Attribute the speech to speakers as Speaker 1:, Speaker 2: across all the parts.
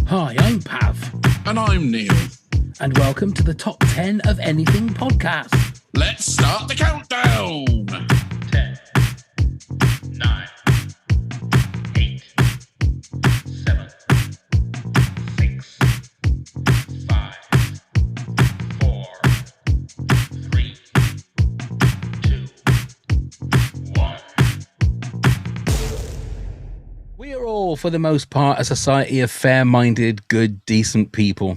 Speaker 1: Hi, I'm Pav.
Speaker 2: And I'm Neil.
Speaker 1: And welcome to the Top 10 of Anything podcast.
Speaker 2: Let's start the countdown.
Speaker 3: 10, 9, 8, 7, 6, 5, 4, 3, 2, 1.
Speaker 1: We are all, for the most part, a society of fair-minded, good, decent people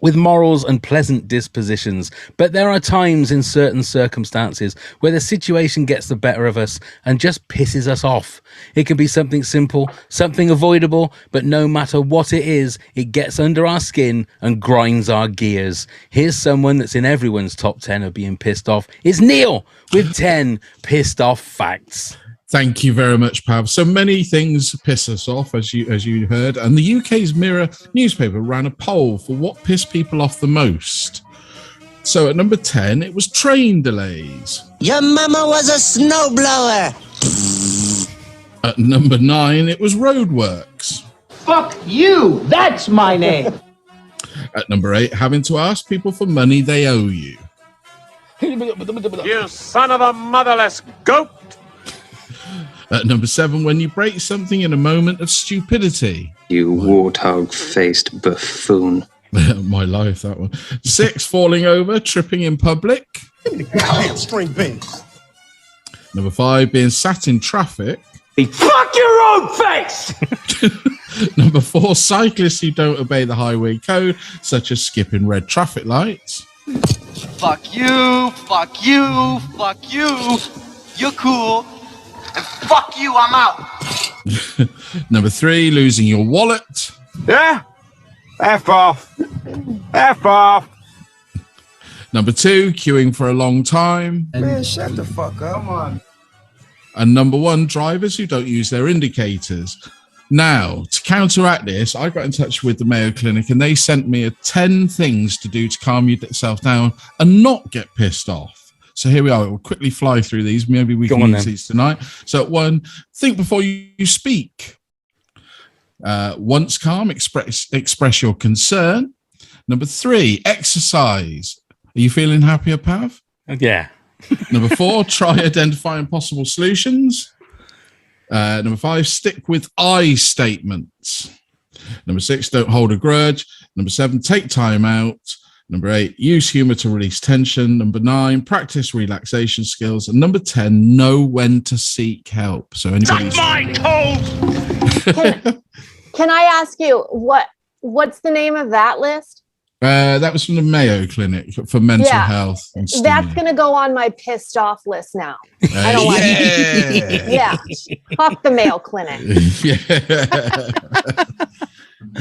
Speaker 1: with morals and pleasant dispositions. But there are times in certain circumstances where the situation gets the better of us and just pisses us off. It can be something simple, something avoidable, but no matter what it is, it gets under our skin and grinds our gears. Here's someone that's in everyone's top 10 of being pissed off. It's Neil with 10 pissed off facts.
Speaker 2: Thank you very much, Pav. So many things piss us off, as you heard, and the UK's Mirror newspaper ran a poll for what pissed people off the most. So at number 10, it was train delays.
Speaker 4: Your mama was a snowblower.
Speaker 2: At number 9, it was roadworks.
Speaker 5: Fuck you! That's my name.
Speaker 2: At number 8, having to ask people for money they owe you.
Speaker 6: You son of a motherless goat!
Speaker 2: At number 7, when you break something in a moment of stupidity.
Speaker 7: You warthog-faced buffoon.
Speaker 2: My life, that one. 6, falling over, tripping in public.
Speaker 4: String beans.
Speaker 2: Number 5, being sat in traffic.
Speaker 5: Fuck your own face!
Speaker 2: Number 4, cyclists who don't obey the highway code, such as skipping red traffic lights.
Speaker 8: Fuck you, fuck you, fuck you. You're cool. And fuck you, I'm out.
Speaker 2: Number 3, losing your wallet.
Speaker 6: Yeah? F off. F off.
Speaker 2: Number 2, queuing for a long time.
Speaker 4: Man, shut the fuck up. Come on.
Speaker 2: And number 1, drivers who don't use their indicators. Now, to counteract this, I got in touch with the Mayo Clinic and they sent me 10 things to do to calm yourself down and not get pissed off. So here we are. We'll quickly fly through these. Maybe we can use these tonight. So 1, think before you speak. Once calm, express your concern. Number 3, exercise. Are you feeling happier, Pav?
Speaker 1: Yeah.
Speaker 2: Number 4, try identifying possible solutions. Number 5, stick with I statements. Number 6, don't hold a grudge. Number 7, take time out. Number 8, use humor to release tension. Number 9, practice relaxation skills. And number 10, know when to seek help. So anybody's...
Speaker 6: Can
Speaker 9: I ask you what's the name of that list?
Speaker 2: That was from the Mayo Clinic for mental health. And
Speaker 9: that's going to go on my pissed off list now. I don't like it. Yeah. Fuck the Mayo Clinic.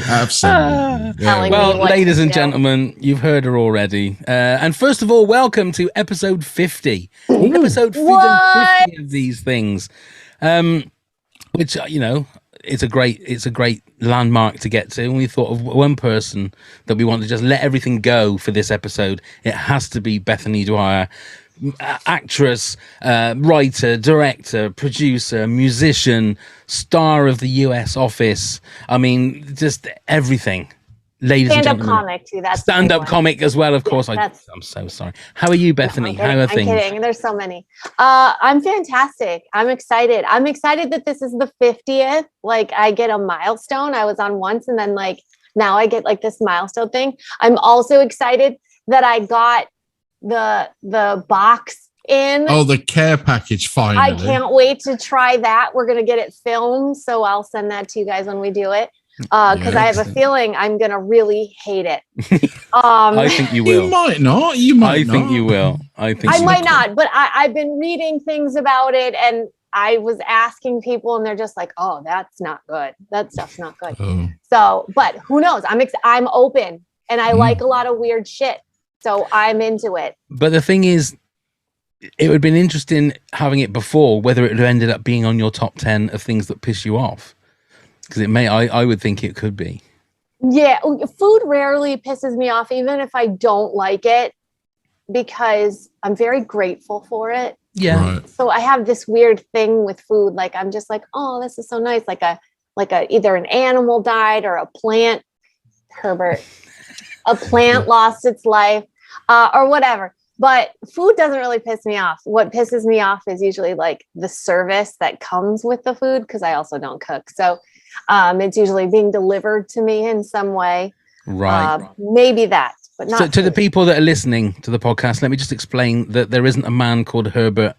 Speaker 2: Absolutely.
Speaker 1: Well, ladies and gentlemen, you've heard her already. And first of all, welcome to episode 50.
Speaker 9: Ooh.
Speaker 1: Episode 50 of these things. Which, you know, it's a great landmark to get to. And we thought of one person that we want to just let everything go for this episode. It has to be Bethany Dwyer, actress, writer, director, producer, musician, star of the US Office. I mean, just everything. Ladies and gentlemen.
Speaker 9: Stand-up comic too. That's
Speaker 1: stand-up comic as well, of course. I'm so sorry. How are you, Bethany? How are things?
Speaker 9: I'm kidding. There's so many. I'm fantastic. I'm excited. I'm excited that this is the 50th. Like, I get a milestone. I was on once, and then like now I get like this milestone thing. I'm also excited that I got the box in.
Speaker 2: Oh, the care package finally.
Speaker 9: I can't wait to try that. We're gonna get it filmed, so I'll send that to you guys when we do it. Because I have a feeling I'm gonna really hate it.
Speaker 1: I think you will.
Speaker 2: You might not. You might.
Speaker 1: I think you will. I
Speaker 9: might not. But I've been reading things about it, and I was asking people, and they're just like, "Oh, that's not good. That stuff's not good."
Speaker 2: Oh.
Speaker 9: So, but who knows? I'm open, and I like a lot of weird shit, so I'm into it.
Speaker 1: But the thing is, it would have been interesting having it before, whether it would have ended up being on your top 10 of things that piss you off. Because it may, I would think it could be.
Speaker 9: Yeah, food rarely pisses me off, even if I don't like it, because I'm very grateful for it.
Speaker 1: Yeah.
Speaker 2: Right.
Speaker 9: So I have this weird thing with food. Like, I'm just like, oh, this is so nice. Like a either an animal died or a plant Herbert. A plant lost its life, or whatever. But food doesn't really piss me off. What pisses me off is usually like the service that comes with the food, because I also don't cook. So it's usually being delivered to me in some way.
Speaker 1: Right.
Speaker 9: Maybe that, but not
Speaker 1: So to the
Speaker 9: food.
Speaker 1: people that are listening to the podcast, let me just explain that there isn't a man called Herbert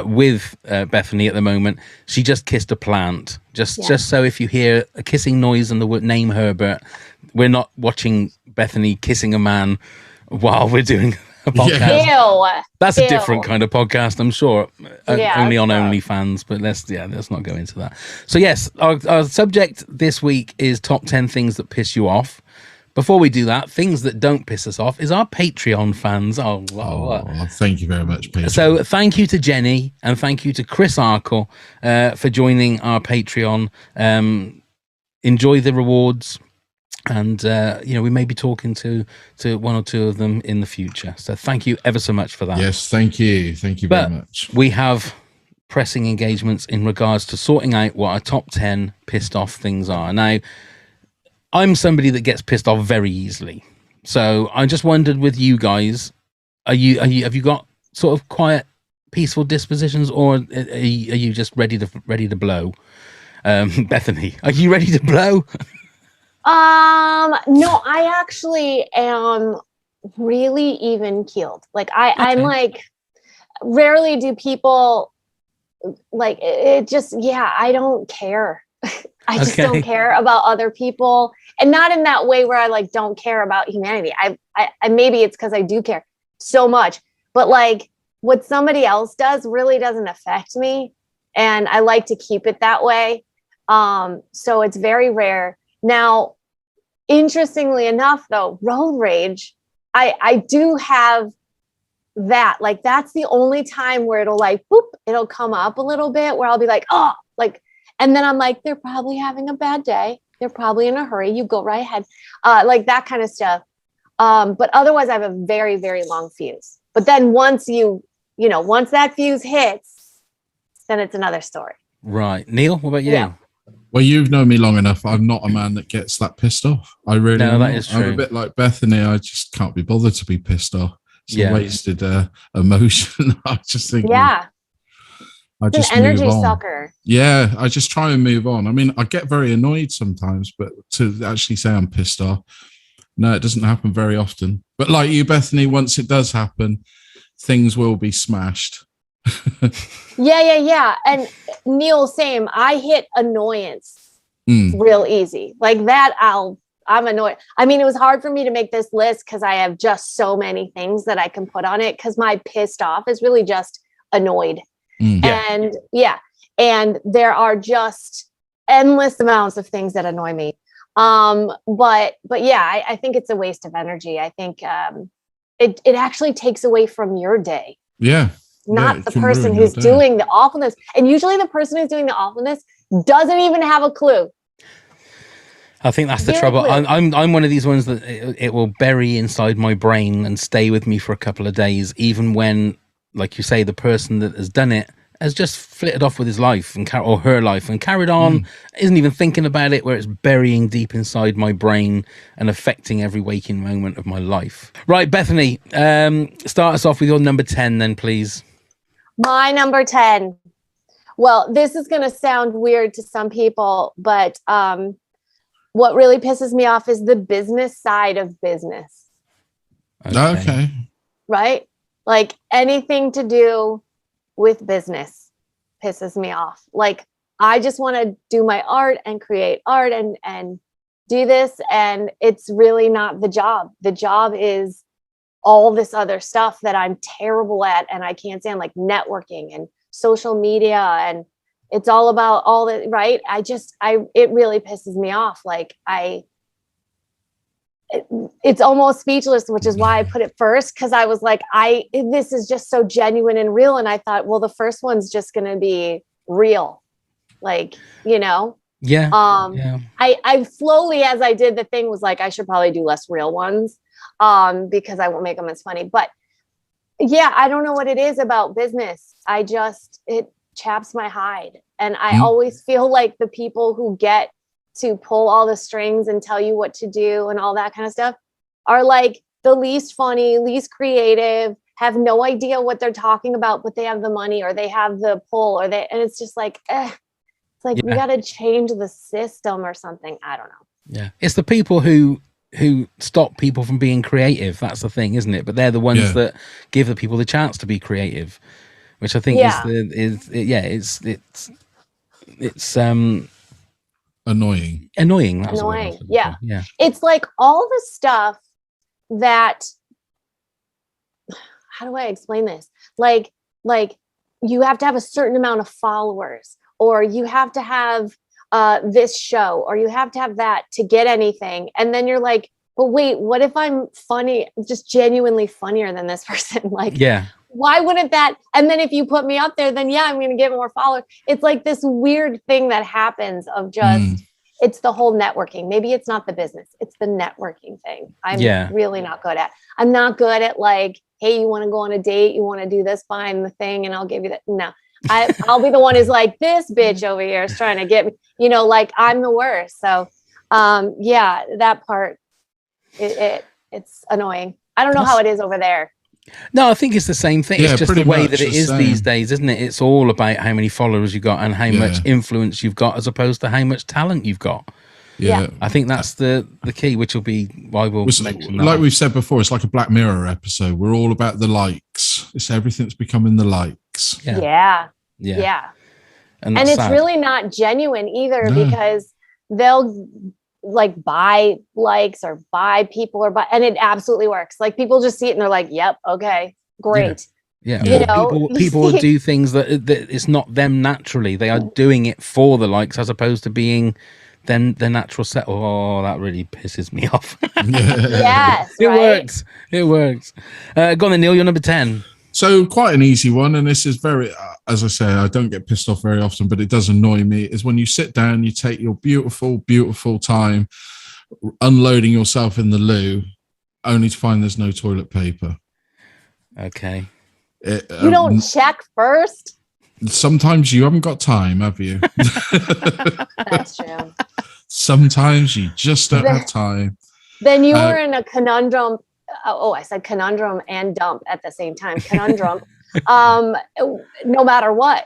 Speaker 1: with Bethany at the moment. She just kissed a plant. Just so if you hear a kissing noise and the word name Herbert, we're not watching Bethany kissing a man while we're doing a podcast.
Speaker 9: Ew.
Speaker 1: That's a different kind of podcast, I'm sure. Only on
Speaker 9: so.
Speaker 1: OnlyFans, but let's not go into that. So yes, our subject this week is top 10 things that piss you off. Before we do that, things that don't piss us off is our Patreon fans.
Speaker 2: Thank you very much, Patreon.
Speaker 1: So thank you to Jenny and thank you to Chris Arkle for joining our Patreon. Enjoy the rewards. And, we may be talking to one or two of them in the future. So thank you ever so much for that.
Speaker 2: Yes, thank you. Thank you very much.
Speaker 1: We have pressing engagements in regards to sorting out what our top 10 pissed off things are. Now, I'm somebody that gets pissed off very easily. So I just wondered with you guys, have you got sort of quiet, peaceful dispositions, or are you just ready to blow? Bethany, are you ready to blow?
Speaker 9: No, I actually am really even keeled. Like I'm like, rarely do people like it just, I don't care. I just don't care about other people, and not in that way where I like don't care about humanity. I maybe it's because I do care so much, but like what somebody else does really doesn't affect me, and I like to keep it that way. So it's very rare. Now, interestingly enough, though, road rage, I do have that. Like that's the only time where it'll like boop, it'll come up a little bit where I'll be like, oh, like. And then I'm like, they're probably having a bad day. They're probably in a hurry. You go right ahead. Like that kind of stuff. But otherwise I have a very, very long fuse. But then once once that fuse hits, then it's another story.
Speaker 1: Right. Neil, what about you?
Speaker 9: Yeah.
Speaker 2: Well, you've known me long enough. I'm not a man that gets that pissed off. I really am.
Speaker 1: That is true.
Speaker 2: I'm a bit like Bethany. I just can't be bothered to be pissed off. It's a wasted emotion. I just think, I just
Speaker 9: an energy
Speaker 2: move on.
Speaker 9: sucker.
Speaker 2: Yeah, I just try and move on. I mean, I get very annoyed sometimes, but to actually say I'm pissed off, no, it doesn't happen very often. But like you, Bethany, once it does happen, things will be smashed.
Speaker 9: Yeah. And Neil, same. I hit annoyance real easy. Like that, I'm annoyed. I mean, it was hard for me to make this list because I have just so many things that I can put on it, because my pissed off is really just annoyed. And there are just endless amounts of things that annoy me. But yeah, I think it's a waste of energy. I think it actually takes away from your day.
Speaker 2: Yeah.
Speaker 9: Not the person who's doing the awfulness. And usually the person who's doing the awfulness doesn't even have a clue.
Speaker 1: I think that's the trouble. I'm one of these ones that it will bury inside my brain and stay with me for a couple of days, even when, like you say, the person that has done it has just flitted off with his life or her life and carried on, isn't even thinking about it, where it's burying deep inside my brain and affecting every waking moment of my life. Right, Bethany, start us off with your number 10 then, please.
Speaker 9: My number 10. Well, this is going to sound weird to some people, but what really pisses me off is the business side of business.
Speaker 2: Okay.
Speaker 9: Right? Like anything to do with business pisses me off. Like I just want to do my art and create art and do this. And it's really not the job. The job is all this other stuff that I'm terrible at and I can't stand, like networking and social media, and it's all about all that, right? It really pisses me off. Like it's almost speechless, which is why I put it first. Cause I was like, this is just so genuine and real. And I thought, well, the first one's just going to be real. Like,
Speaker 1: Yeah.
Speaker 9: I slowly, as I did the thing, was like, I should probably do less real ones. Because I won't make them as funny, but yeah, I don't know what it is about business. It chaps my hide. And I always feel like the people who get to pull all the strings and tell you what to do and all that kind of stuff are like the least funny, least creative, have no idea what they're talking about, but they have the money or they have the pull and it's just like, it's like we got to change the system or something. I don't know.
Speaker 1: Yeah. It's the people who stop people from being creative. That's the thing, isn't it? But they're the ones that give the people the chance to be creative, which I think it's
Speaker 2: annoying.
Speaker 1: That's
Speaker 9: annoying. Yeah. It's like all the stuff that, how do I explain this? Like you have to have a certain amount of followers, or you have to have this show, or you have to have that to get anything. And then you're like, well, wait, what if I'm funny, just genuinely funnier than this person? Like, why wouldn't that? And then if you put me up there, then I'm going to get more followers. It's like this weird thing that happens of just, it's the whole networking. Maybe it's not the business, it's the networking thing. I'm really not good at. I'm not good at like, hey, you want to go on a date? You want to do this? Find the thing and I'll give you that. No, I'll be the one who's like, this bitch over here is trying to get me, like I'm the worst. So that part, it's annoying. I don't know how it is over there.
Speaker 1: No, I think it's the same thing. It's just the way that it is these days, isn't it? It's all about how many followers you got and how much influence you've got, as opposed to how much talent you've got.
Speaker 2: Yeah.
Speaker 1: I think that's the key, which will be why we'll mention that.
Speaker 2: Like we've said before, it's like a Black Mirror episode. We're all about the likes. It's everything's becoming the likes.
Speaker 9: Yeah. And it's sad. Really not genuine either, because they'll like buy likes or buy people and it absolutely works. Like people just see it and they're like, yep, okay, great.
Speaker 1: People will do things that it's not them naturally. They are doing it for the likes, as opposed to being then the natural set. Oh, that really pisses me off.
Speaker 9: Yes,
Speaker 1: it works. Go on then, Neil, you're number 10.
Speaker 2: So quite an easy one, and this is very, as I say, I don't get pissed off very often, but it does annoy me, is when you sit down, you take your beautiful, beautiful time unloading yourself in the loo, only to find there's no toilet paper.
Speaker 1: Okay.
Speaker 9: You don't check first?
Speaker 2: Sometimes you haven't got time, have you?
Speaker 9: That's true.
Speaker 2: Sometimes you just don't have time.
Speaker 9: Then you were in a conundrum. I said conundrum and dump at the same time. Conundrum, no matter what,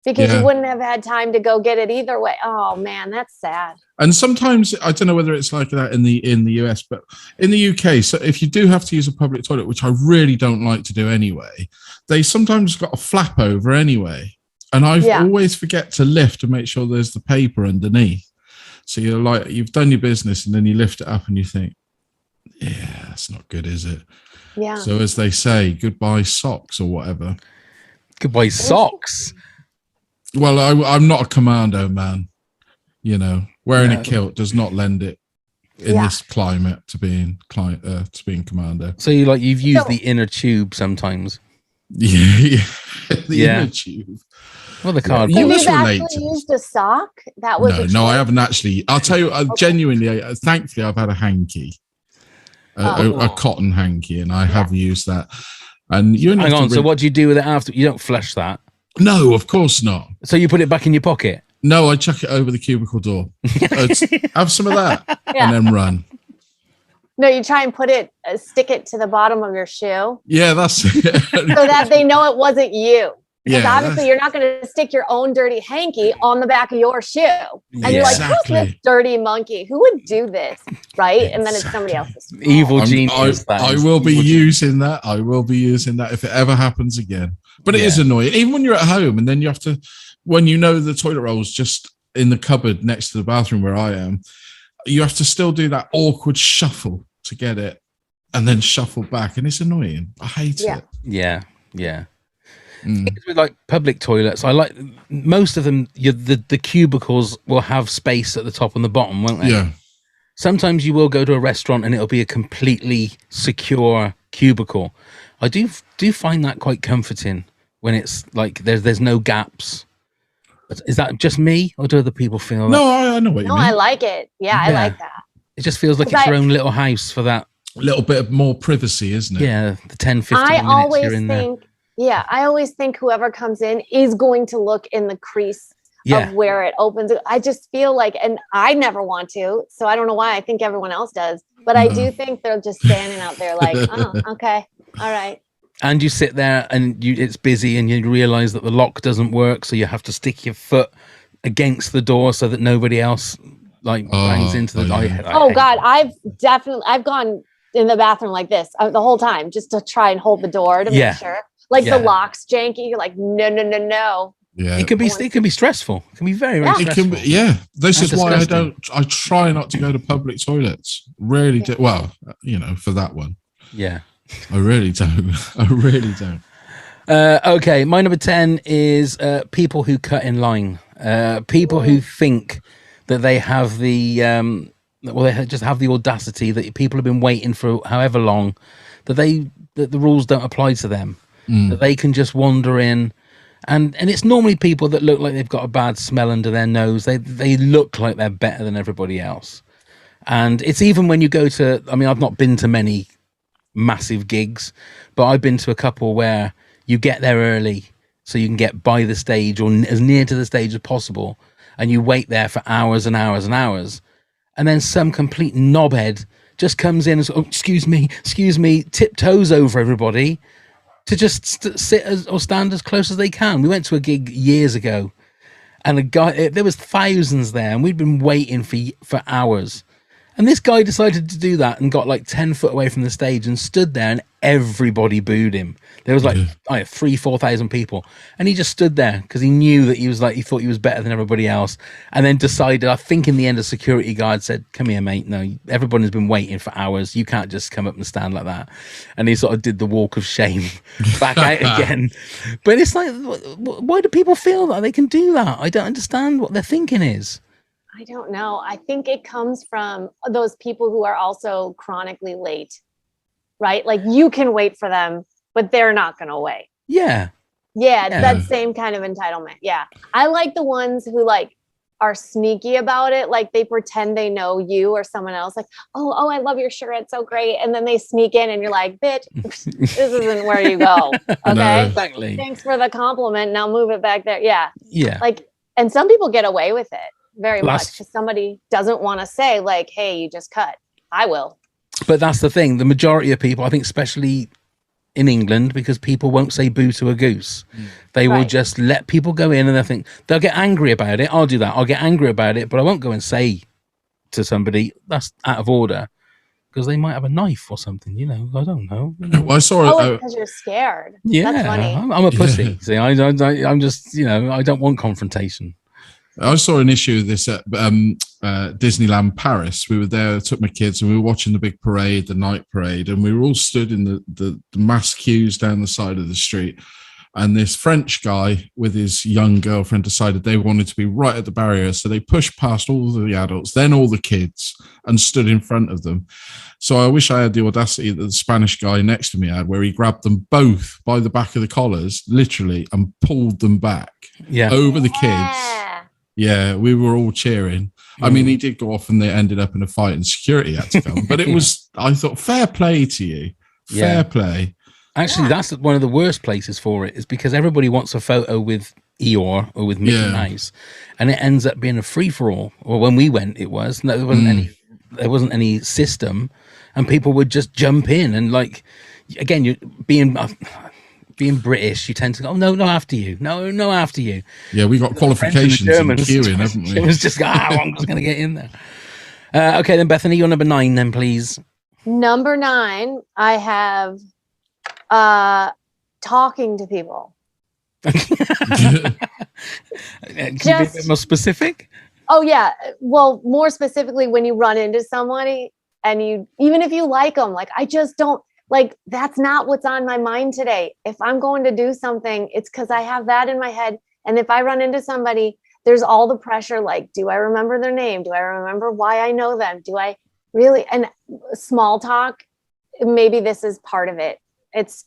Speaker 9: because you wouldn't have had time to go get it either way. Oh man, that's sad.
Speaker 2: And sometimes, I don't know whether it's like that in the US, but in the UK, so if you do have to use a public toilet, which I really don't like to do anyway, they sometimes got a flap over anyway, and I always forget to lift to make sure there's the paper underneath. So you're like, you've done your business, and then you lift it up and you think, yeah, that's not good, is it?
Speaker 9: Yeah.
Speaker 2: So as they say, goodbye socks or whatever.
Speaker 1: Goodbye socks.
Speaker 2: Well, I'm not a commando man. Wearing a kilt does not lend it in this climate to being commando.
Speaker 1: So you've used the inner tube sometimes.
Speaker 2: Yeah. Inner tube.
Speaker 1: Well, the card.
Speaker 9: You actually used a sock? That was
Speaker 2: no, I haven't actually. I'll tell you, genuinely, thankfully, I've had a hanky. A cotton hanky, and I have used that. And you only
Speaker 1: hang on. So what do you do with it after? You don't flush that?
Speaker 2: No, of course not.
Speaker 1: So you put it back in your pocket?
Speaker 2: No, I chuck it over the cubicle door. Have some of that, and then run.
Speaker 9: No, you try and stick it to the bottom of your shoe.
Speaker 2: Yeah, that's it.
Speaker 9: So that they know it wasn't you. Because
Speaker 2: Yeah,
Speaker 9: obviously you're not going to stick your own dirty hanky on the back of your shoe. And you're like, who's this dirty monkey? Who would do this? Right? And then it's somebody else's fault.
Speaker 1: Evil genius.
Speaker 2: I will be using that. I will be using that if it ever happens again. But it is annoying. Even when you're at home and then you have to, when you know the toilet roll's just in the cupboard next to the bathroom where I am, you have to still do that awkward shuffle to get it and then shuffle back. And it's annoying. I hate it.
Speaker 1: Yeah. With like public toilets, I like most of them. The cubicles will have space at the top and the bottom, won't they?
Speaker 2: Yeah.
Speaker 1: Sometimes you will go to a restaurant and it'll be a completely secure cubicle. I do find that quite comforting when it's like there's no gaps. Is that just me, or do other people feel?
Speaker 2: No, I know what you mean.
Speaker 9: No, I like it. Yeah, I like that.
Speaker 1: It just feels like it's your own little house for that
Speaker 2: little bit of more privacy, isn't it?
Speaker 1: Yeah, the 10, 15 minutes you're in there.
Speaker 9: Yeah, I always think whoever comes in is going to look in the crease
Speaker 1: Yeah.
Speaker 9: of where it opens. I just feel like, and I never want to, so I don't know why. I think everyone else does, but I do think they're just standing out there like, oh, okay, all right.
Speaker 1: And you sit there and it's busy and you realize that the lock doesn't work, so you have to stick your foot against the door so that nobody else like bangs into the door.
Speaker 9: Oh God, I've gone in the bathroom like this the whole time just to try and hold the door to make sure. Like the lock's janky. You're like, no.
Speaker 2: Yeah,
Speaker 1: it can be stressful. It can be very, very stressful.
Speaker 2: It can be, yeah. This is why
Speaker 1: disgusting.
Speaker 2: I try not to go to public toilets. Really do. Well, for that one.
Speaker 1: Yeah.
Speaker 2: I really don't.
Speaker 1: Okay, my number 10 is people who cut in line. People who think that they have the they just have the audacity that people have been waiting for however long, that the rules don't apply to them, that they can just wander in. And it's normally people that look like they've got a bad smell under their nose. They look like they're better than everybody else. And it's even when you go to, I mean, I've not been to many massive gigs, but I've been to a couple where you get there early so you can get by the stage or as near to the stage as possible, and you wait there for hours and hours and hours, and then some complete knobhead just comes in and says, oh, excuse me, tiptoes over everybody to just sit or stand as close as they can. We went to a gig years ago, and there was thousands there, and we'd been waiting for hours. And this guy decided to do that and got like 10 foot away from the stage and stood there, and everybody booed him. There was like 3,000-4,000 people. And he just stood there because he knew that he thought he was better than everybody else. And then decided, I think in the end, a security guard said, come here, mate. No, everybody's been waiting for hours. You can't just come up and stand like that. And he sort of did the walk of shame back out again. But it's like, why do people feel that they can do that? I don't understand what their thinking is.
Speaker 9: I don't know. I think it comes from those people who are also chronically late, right? Like you can wait for them, but they're not going to wait.
Speaker 1: Yeah.
Speaker 9: Yeah. That same kind of entitlement. Yeah. I like the ones who like are sneaky about it. Like they pretend they know you or someone else. Like, oh, I love your shirt. It's so great. And then they sneak in and you're like, bitch, this isn't where you go. Okay.
Speaker 1: No, exactly.
Speaker 9: Thanks for the compliment. Now move it back there. Yeah.
Speaker 1: Yeah.
Speaker 9: Like, and some people get away with it. Very much because somebody doesn't want to say like, hey, you just cut. I will.
Speaker 1: But that's the thing. The majority of people, I think, especially in England, because people won't say boo to a goose. They will just let people go in and they'll get angry about it. I'll do that. I'll get angry about it, but I won't go and say to somebody that's out of order because they might have a knife or something, I don't know.
Speaker 2: Well, I saw it
Speaker 9: because you're scared.
Speaker 1: Yeah.
Speaker 9: That's funny.
Speaker 1: I'm a pussy. See, I'm just, I don't want confrontation.
Speaker 2: I saw an issue of this at Disneyland Paris. We were there, I took my kids, and we were watching the big parade, the night parade, and we were all stood in the mass queues down the side of the street. And this French guy with his young girlfriend decided they wanted to be right at the barrier. So they pushed past all the adults, then all the kids, and stood in front of them. So I wish I had the audacity that the Spanish guy next to me had, where he grabbed them both by the back of the collars, literally, and pulled them back over the kids. Yeah, we were all cheering. I mean, he did go off and they ended up in a fight and security had to come. But it was, I thought, fair play to you. Fair play.
Speaker 1: Actually, that's one of the worst places for it, is because everybody wants a photo with Eeyore or with Mickey Mouse, and it ends up being a free-for-all. Or when we went, it was. No, there wasn't any system, and people would just jump in. And like, again, you're being British, you tend to go, oh, no, after you. No, after you.
Speaker 2: Yeah, we got qualifications in queuing, haven't we?
Speaker 1: It was just, I'm just going to get in there. Okay, then, Bethany, you're number 9 then, please.
Speaker 9: Number 9, I have talking to people.
Speaker 1: Can you be a bit more specific?
Speaker 9: Oh, yeah. Well, more specifically, when you run into somebody and even if you like them, like, I just don't, like, that's not what's on my mind today. If I'm going to do something, it's because I have that in my head. And if I run into somebody, there's all the pressure. Like, do I remember their name? Do I remember why I know them? Do I really? And small talk, maybe this is part of it.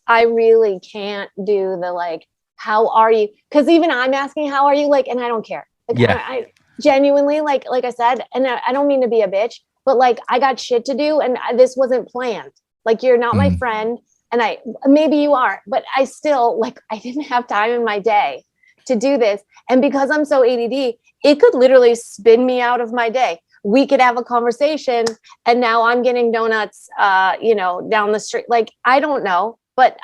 Speaker 9: I really can't do the, like, how are you? Because even I'm asking, how are you? Like, and I don't care. Like, I genuinely, like I said, and I don't mean to be a bitch, but like, I got shit to do and this wasn't planned. Like, you're not my friend, and maybe you are, but I still, like, I didn't have time in my day to do this. And because I'm so ADD, it could literally spin me out of my day. We could have a conversation and now I'm getting donuts, down the street. Like, I don't know, but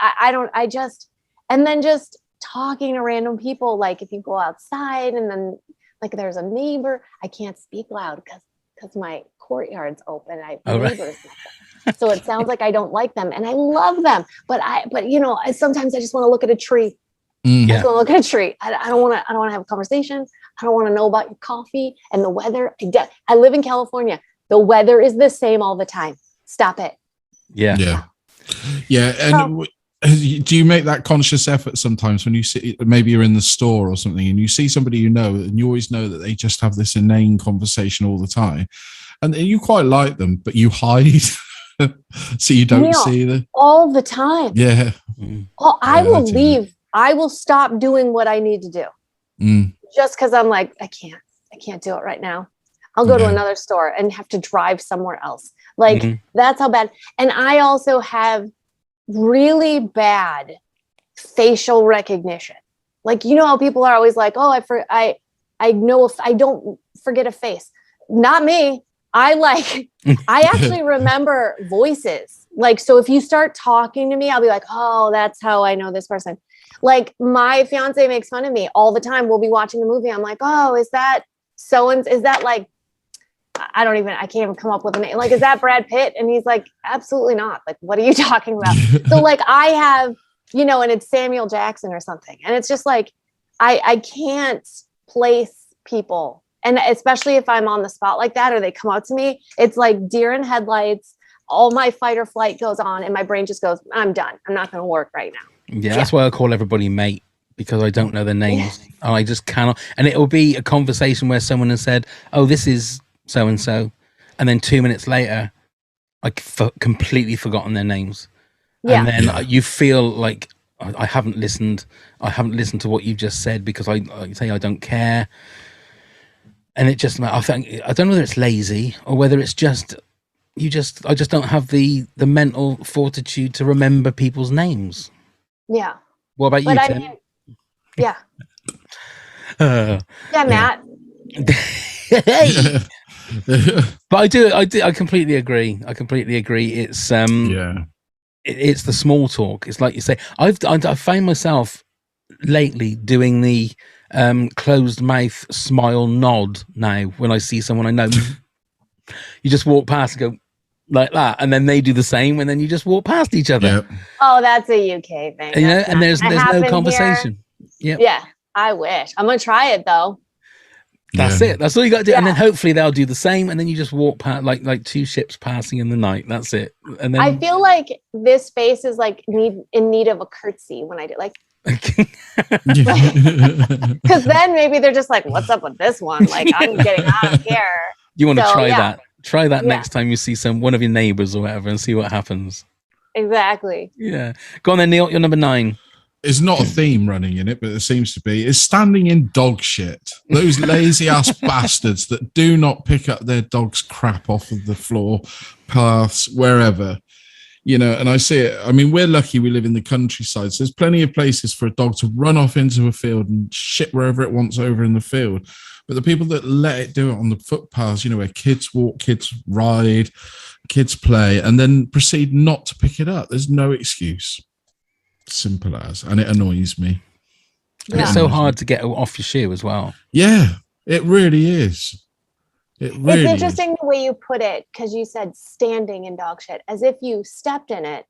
Speaker 9: and then just talking to random people. Like if you go outside and then like there's a neighbor, I can't speak loud because my courtyard's open. I have neighbors. Right. So it sounds like I don't like them and I love them. But sometimes I just want to look at a tree. I just want to look at a tree. I don't want to have a conversation. I don't want to know about your coffee and the weather. I live in California. The weather is the same all the time. Stop it.
Speaker 2: Yeah. And do you make that conscious effort sometimes when you see, maybe you're in the store or something and you see somebody you know and you always know that they just have this inane conversation all the time and you quite like them, but you hide so you don't see them
Speaker 9: all the time.
Speaker 2: Yeah.
Speaker 9: Oh, I will leave. I will stop doing what I need to do just because I'm like, I can't do it right now. I'll go to another store and have to drive somewhere else. Like that's how bad. And I also have really bad facial recognition. Like, you know how people are always like, oh, I know if I don't forget a face. Not me. I actually remember voices. Like, so if you start talking to me, I'll be like, oh, that's how I know this person. Like my fiance makes fun of me all the time. We'll be watching a movie. I'm like, oh, is that is that like, I can't even come up with a name. Like, is that Brad Pitt? And he's like, absolutely not. Like, what are you talking about? So like I have, and it's Samuel Jackson or something. And it's just like, I can't place people. And especially if I'm on the spot like that, or they come out to me, it's like deer in headlights. All my fight or flight goes on and my brain just goes, I'm done. I'm not going to work right now.
Speaker 1: Yeah, that's why I call everybody mate, because I don't know their names. I just cannot. And it will be a conversation where someone has said, oh, this is so-and-so. And then 2 minutes later, I completely forgotten their names. Yeah. And then you feel like I haven't listened. I haven't listened to what you just said because I say I don't care. And it just, I don't know whether it's lazy or whether it's just, I just don't have the mental fortitude to remember people's names.
Speaker 9: Yeah.
Speaker 1: What about you, Tim?
Speaker 9: Yeah. Matt.
Speaker 1: Hey. But I completely agree. It's it's the small talk. It's like you say. I've found myself lately doing the closed mouth smile nod now when I see someone I know. You just walk past and go like that, and then they do the same, and then you just walk past each other. Yep.
Speaker 9: Oh, that's a UK thing.
Speaker 1: And there's no conversation.
Speaker 9: Yeah, I wish. I'm gonna try it though.
Speaker 1: That's it. That's all you got to do, and then hopefully they'll do the same, and then you just walk past like two ships passing in the night. That's it. And then
Speaker 9: I feel like this face is like in need of a curtsy when I do like. Because then maybe they're just like, what's up with this one? Like, I'm getting out of here.
Speaker 1: You want to try that? Try that next time you see one of your neighbors or whatever, and see what happens.
Speaker 9: Exactly.
Speaker 1: Yeah. Go on then, Neil. You're number 9.
Speaker 2: It's not a theme running in it, but there seems to be. It's standing in dog shit. Those lazy ass bastards that do not pick up their dog's crap off of the floor, paths, wherever. And I see it. I mean, we're lucky we live in the countryside, so there's plenty of places for a dog to run off into a field and shit wherever it wants over in the field. But the people that let it do it on the footpaths, where kids walk, kids ride, kids play, and then proceed not to pick it up. There's no excuse. Simple as. And it annoys me.
Speaker 1: And it's so hard to get off your shoe as well.
Speaker 2: Yeah, it really is. It's
Speaker 9: interesting the way you put it, because you said standing in dog shit, as if you stepped in it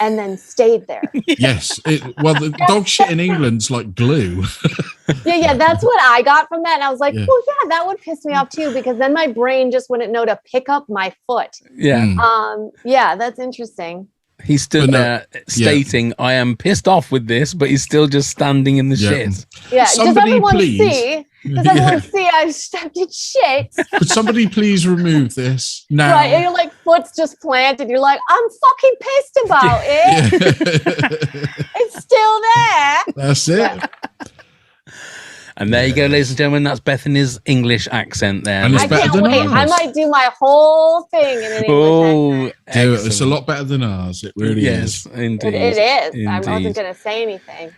Speaker 9: and then stayed there.
Speaker 2: Yes. The dog shit in England's like glue.
Speaker 9: Yeah, that's what I got from that. And I was like, well, yeah, that would piss me off too, because then my brain just wouldn't know to pick up my foot.
Speaker 1: Yeah.
Speaker 9: Yeah, that's interesting.
Speaker 1: He's stood there stating, I am pissed off with this, but he's still just standing in the shit.
Speaker 9: Yeah, does everyone see? Does everyone see I've stepped in shit?
Speaker 2: Could somebody please remove this now?
Speaker 9: Right, and you're like, foot's just planted. You're like, I'm fucking pissed about it. It's still there.
Speaker 2: That's it.
Speaker 9: Yeah.
Speaker 1: And there you go, ladies and gentlemen. That's Bethany's English accent there.
Speaker 2: And
Speaker 9: I can't wait. I might do my whole thing in an English accent.
Speaker 2: It's a lot better than ours. It really is.
Speaker 1: Indeed.
Speaker 9: It is.
Speaker 1: Indeed.
Speaker 9: I wasn't going to say anything.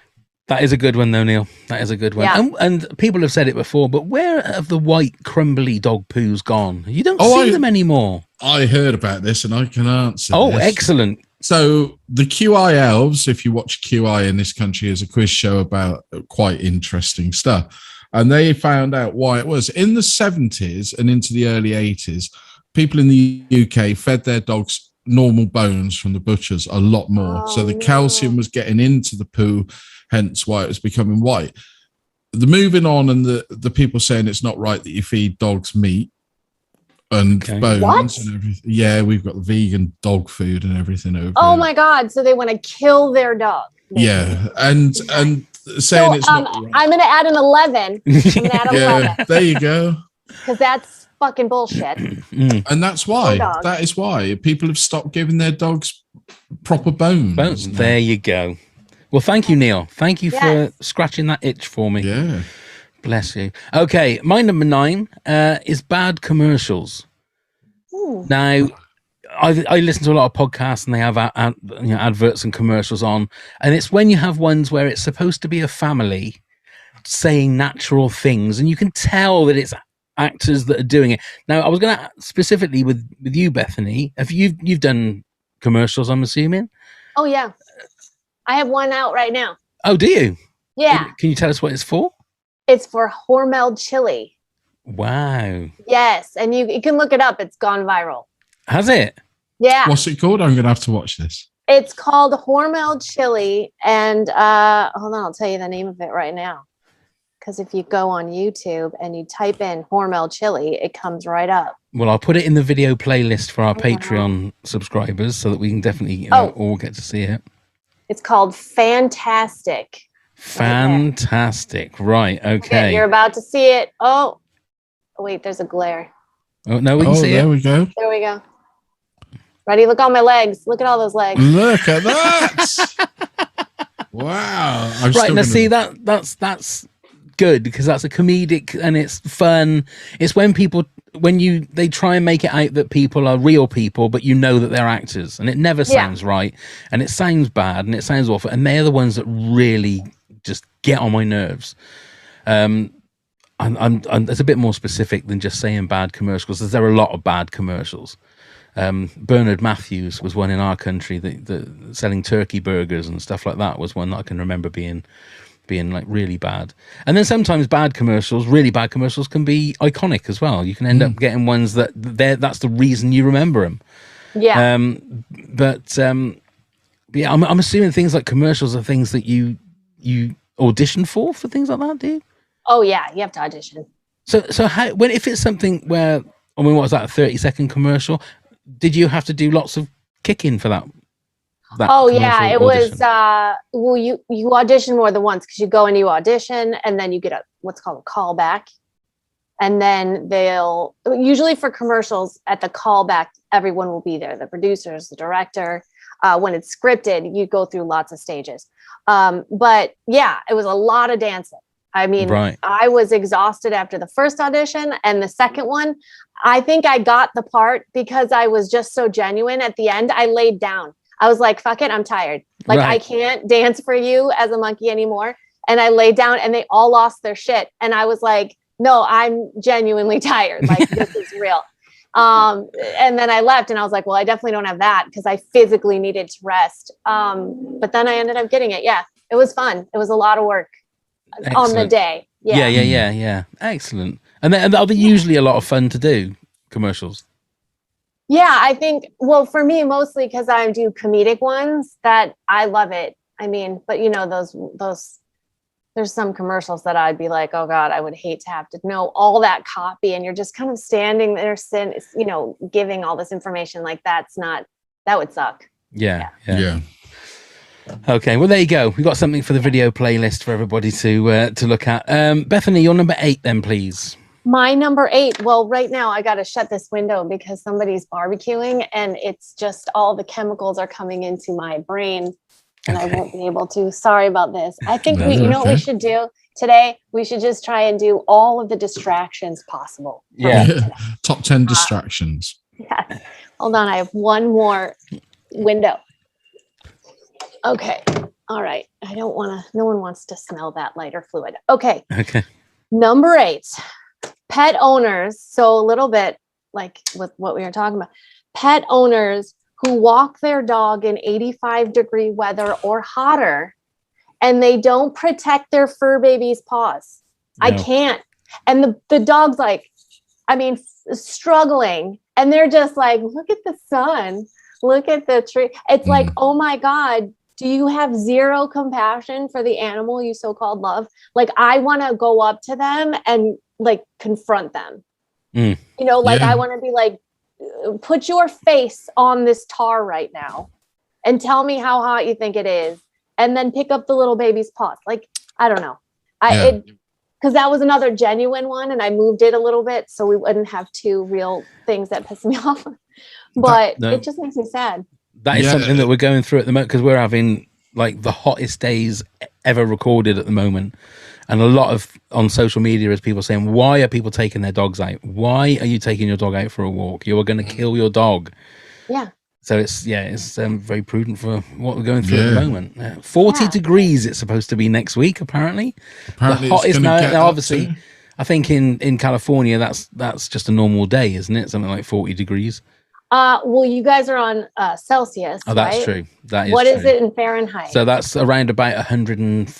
Speaker 1: That is a good one, though, Neil. That is a good one.
Speaker 9: Yeah.
Speaker 1: And people have said it before, but where have the white, crumbly dog poos gone? You don't
Speaker 2: Oh,
Speaker 1: see them anymore.
Speaker 2: I heard about this, and I can answer
Speaker 1: Oh,
Speaker 2: this.
Speaker 1: excellent.
Speaker 2: So the QI elves, if you watch QI in this country, is a quiz show about quite interesting stuff. And they found out why it was. In the 70s and into the early 80s, people in the UK fed their dogs normal bones from the butchers a lot more. So the calcium was getting into the poo, hence why it was becoming white. The moving on and the people saying it's not right that you feed dogs meat and bones and everything. Yeah, we've got the vegan dog food and everything over
Speaker 9: Oh
Speaker 2: here.
Speaker 9: my God. So they want to kill their dog.
Speaker 2: Yeah. And saying
Speaker 9: So,
Speaker 2: it's not right.
Speaker 9: I'm going to add an 11. I'm going to add 11.
Speaker 2: Yeah, there you go.
Speaker 9: Because that's fucking bullshit.
Speaker 2: And that's why. That is why people have stopped giving their dogs proper bones.
Speaker 1: There you go. Well, thank you, Neil. Thank you for scratching that itch for me.
Speaker 2: Yeah.
Speaker 1: Bless you. Okay, my number 9 is bad commercials.
Speaker 9: Ooh.
Speaker 1: Now, I listen to a lot of podcasts and they have adverts and commercials on, and it's when you have ones where it's supposed to be a family saying natural things, and you can tell that it's actors that are doing it. Now, I was going to specifically with you, Bethany. Have you've done commercials? I'm assuming.
Speaker 9: Oh yeah, I have one out right now.
Speaker 1: Oh, do you?
Speaker 9: Yeah.
Speaker 1: Can you tell us what it's for?
Speaker 9: It's for Hormel chili.
Speaker 1: Wow.
Speaker 9: Yes, and you can look it up. It's gone viral.
Speaker 1: Has it?
Speaker 9: Yeah.
Speaker 2: What's it called? I'm going to have to watch this.
Speaker 9: It's called Hormel chili, and hold on, I'll tell you the name of it right now. Because if you go on YouTube and you type in Hormel chili, it comes right up.
Speaker 1: Well, I'll put it in the video playlist for our Patreon subscribers so that we can definitely all get to see it.
Speaker 9: It's called Fantastic.
Speaker 1: Fantastic. Right. Okay.
Speaker 9: You're about to see it. Oh, wait, there's a glare.
Speaker 1: Oh, no, we can see it.
Speaker 2: There we go.
Speaker 9: There we go. Ready? Look on my legs. Look at all those legs.
Speaker 2: Look at that. Wow.
Speaker 1: Right. Now, see, that's good because that's a comedic and it's fun. It's when they try and make it out that people are real people, but you know that they're actors, and it never sounds right, and it sounds bad, and it sounds awful, and they're the ones that really just get on my nerves. I'm it's a bit more specific than just saying bad commercials, because there are a lot of bad commercials. Bernard Matthews was one in our country that selling turkey burgers and stuff like that was one that I can remember being like really bad. And then sometimes really bad commercials can be iconic as well. You can end up getting ones that's the reason you remember them.
Speaker 9: Yeah.
Speaker 1: Yeah, I'm assuming things like commercials are things that you audition for things like that, do you?
Speaker 9: Oh yeah, you have to audition.
Speaker 1: So how, if it's something where, I mean, what was that, a 30-second commercial? Did you have to do lots of kicking for that?
Speaker 9: Oh yeah, it was. Well, you audition more than once because you go and you audition, and then you get what's called a callback, and then they'll usually for commercials at the callback, everyone will be there, the producers, the director. When it's scripted, you go through lots of stages. But yeah, it was a lot of dancing. I mean, I was exhausted after the first audition, and the second one, I think I got the part because I was just so genuine. At the end, I laid down. I was like, fuck it, I'm tired. Like, I can't dance for you as a monkey anymore. And I laid down and they all lost their shit. And I was like, no, I'm genuinely tired. Like, this is real. And then I left and I was like, well, I definitely don't have that because I physically needed to rest. But then I ended up getting it. Yeah, it was fun. It was a lot of work on the day.
Speaker 1: Yeah. Excellent. And are they usually a lot of fun to do, commercials?
Speaker 9: Yeah, I think, well, for me, mostly because I do comedic ones that I love it. I mean, but you know, those, there's some commercials that I'd be like, oh God, I would hate to have to know all that copy. And you're just kind of standing there, giving all this information. Like, that would suck.
Speaker 1: Yeah. Okay, well, there you go. We've got something for the video playlist for everybody to look at. Bethany, your number 8 then, please.
Speaker 9: My number 8. Well, right now I got to shut this window because somebody's barbecuing and it's just all the chemicals are coming into my brain and I won't be able to. Sorry about this. I think you know what we should do today? We should just try and do all of the distractions possible.
Speaker 1: Yeah.
Speaker 2: Top 10 distractions.
Speaker 9: Yeah. Hold on. I have one more window. Okay. All right. I don't want to, no one wants to smell that lighter fluid. Okay.
Speaker 1: Okay.
Speaker 9: Number 8, pet owners. So a little bit like with what we were talking about, pet owners who walk their dog in 85-degree weather or hotter, and they don't protect their fur baby's paws. I can't. And the dog's like, I mean, struggling. And they're just like, look at the sun. Look at the tree. It's like, oh my God, do you have zero compassion for the animal you so-called love? Like, I want to go up to them and like confront them. You know, like I want to be like, put your face on this tar right now and tell me how hot you think it is. And then pick up the little baby's paws. Like, I don't know. Because that was another genuine one, and I moved it a little bit so we wouldn't have 2 real things that piss me off. But it just makes me sad.
Speaker 1: That is something that we're going through at the moment, because we're having like the hottest days ever recorded at the moment. And a lot of on social media is people saying, why are people taking their dogs out? Why are you taking your dog out for a walk? You are going to kill your dog.
Speaker 9: Yeah.
Speaker 1: So it's very prudent for what we're going through at the moment. 40 degrees it's supposed to be next week, apparently. The hottest now obviously, I think in California that's just a normal day, isn't it? Something like 40 degrees.
Speaker 9: Well, you guys are on Celsius.
Speaker 1: Oh, that's
Speaker 9: right?
Speaker 1: True. That is
Speaker 9: What
Speaker 1: true.
Speaker 9: is it in Fahrenheit?
Speaker 1: So that's around about 104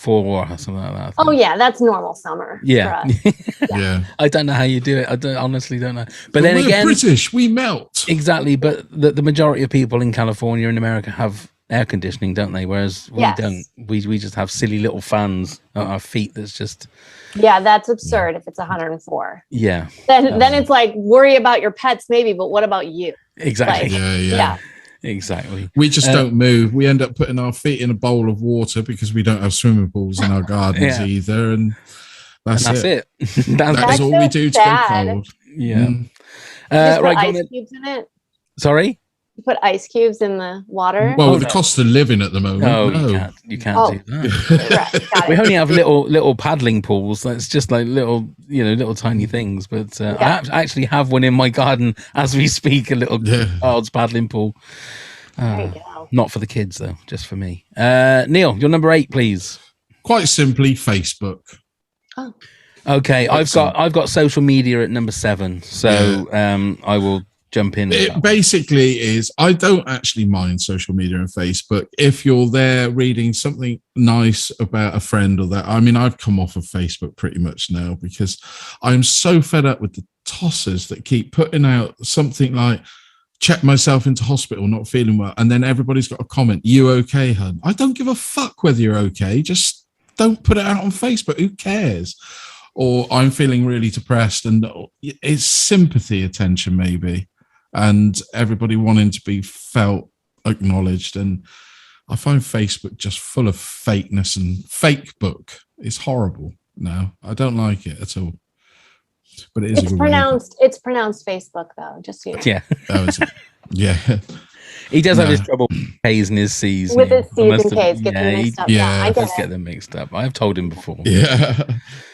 Speaker 1: or something like that.
Speaker 9: Oh yeah, that's normal summer.
Speaker 1: Yeah.
Speaker 9: For us.
Speaker 2: Yeah.
Speaker 1: I don't know how you do it. I honestly don't know. But then
Speaker 2: we're
Speaker 1: again,
Speaker 2: British, we melt.
Speaker 1: Exactly. But the majority of people in California and America have air conditioning, don't they? Whereas we don't. We just have silly little fans at our feet. That's just.
Speaker 9: Yeah, that's absurd if it's 104.
Speaker 1: Yeah.
Speaker 9: Then it's like, worry about your pets maybe, but what about you?
Speaker 1: Exactly.
Speaker 9: Like,
Speaker 2: yeah.
Speaker 1: Exactly.
Speaker 2: We just don't move. We end up putting our feet in a bowl of water because we don't have swimming pools in our gardens either. And that's it. That's all we do to stay cold.
Speaker 1: Yeah.
Speaker 9: Right. Ice cubes in it.
Speaker 1: Sorry?
Speaker 9: You put ice cubes in the water.
Speaker 2: Well, the cost of living at the moment.
Speaker 1: No, you can't do that. We only have little paddling pools. That's just like little tiny things. But I actually have one in my garden as we speak. A little child's paddling pool.
Speaker 9: There you go.
Speaker 1: Not for the kids though, just for me. Neil, your number 8, please.
Speaker 2: Quite simply, Facebook.
Speaker 9: Oh.
Speaker 1: Okay, I've got social media at number 7. So I will jump in.
Speaker 2: It basically is, I don't actually mind social media and Facebook if you're there reading something nice about a friend or that. I mean, I've come off of Facebook pretty much now because I'm so fed up with the tossers that keep putting out something like, check myself into hospital, not feeling well, and then everybody's got a comment, you okay, hun? I don't give a fuck whether you're okay, just don't put it out on Facebook. Who cares? Or I'm feeling really depressed, and it's sympathy attention maybe, and everybody wanting to be felt, acknowledged. And I find Facebook just full of fakeness and fake book. It's horrible now. I don't like it at all. But it is
Speaker 9: It's pronounced Facebook though, just so you know.
Speaker 1: Yeah.
Speaker 2: Yeah.
Speaker 1: He does have his trouble with K's and his C's.
Speaker 9: With his C's and K's, get them mixed up.
Speaker 2: Yeah,
Speaker 9: I
Speaker 1: get them mixed up. I've told him before.
Speaker 2: Yeah.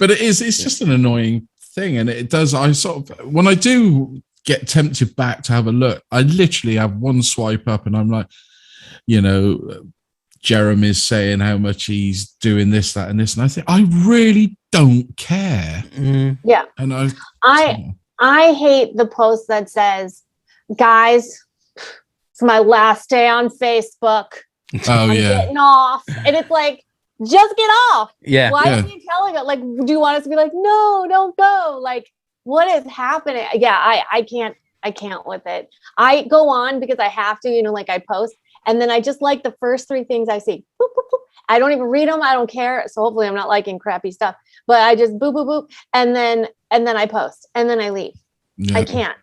Speaker 2: But it's just an annoying thing. And it does, I sort of, when I do get tempted back to have a look, I literally have one swipe up and I'm like, Jeremy's saying how much he's doing this, that, and this. And I think, I really don't care.
Speaker 9: Yeah.
Speaker 2: And
Speaker 9: I hate the post that says, guys, it's my last day on Facebook.
Speaker 2: I'm
Speaker 9: getting off. And it's like, just get off.
Speaker 1: Yeah.
Speaker 9: Why are you telling it? Like, do you want us to be like, no, don't go? Like, what is happening? Yeah, I can't with it. I go on because I have to, like I post. And then I just like the first 3 things I see. Boop, boop, boop. I don't even read them. I don't care. So hopefully I'm not liking crappy stuff. But I just boop, boop, boop. And then I post. And then I leave. Yeah. I can't.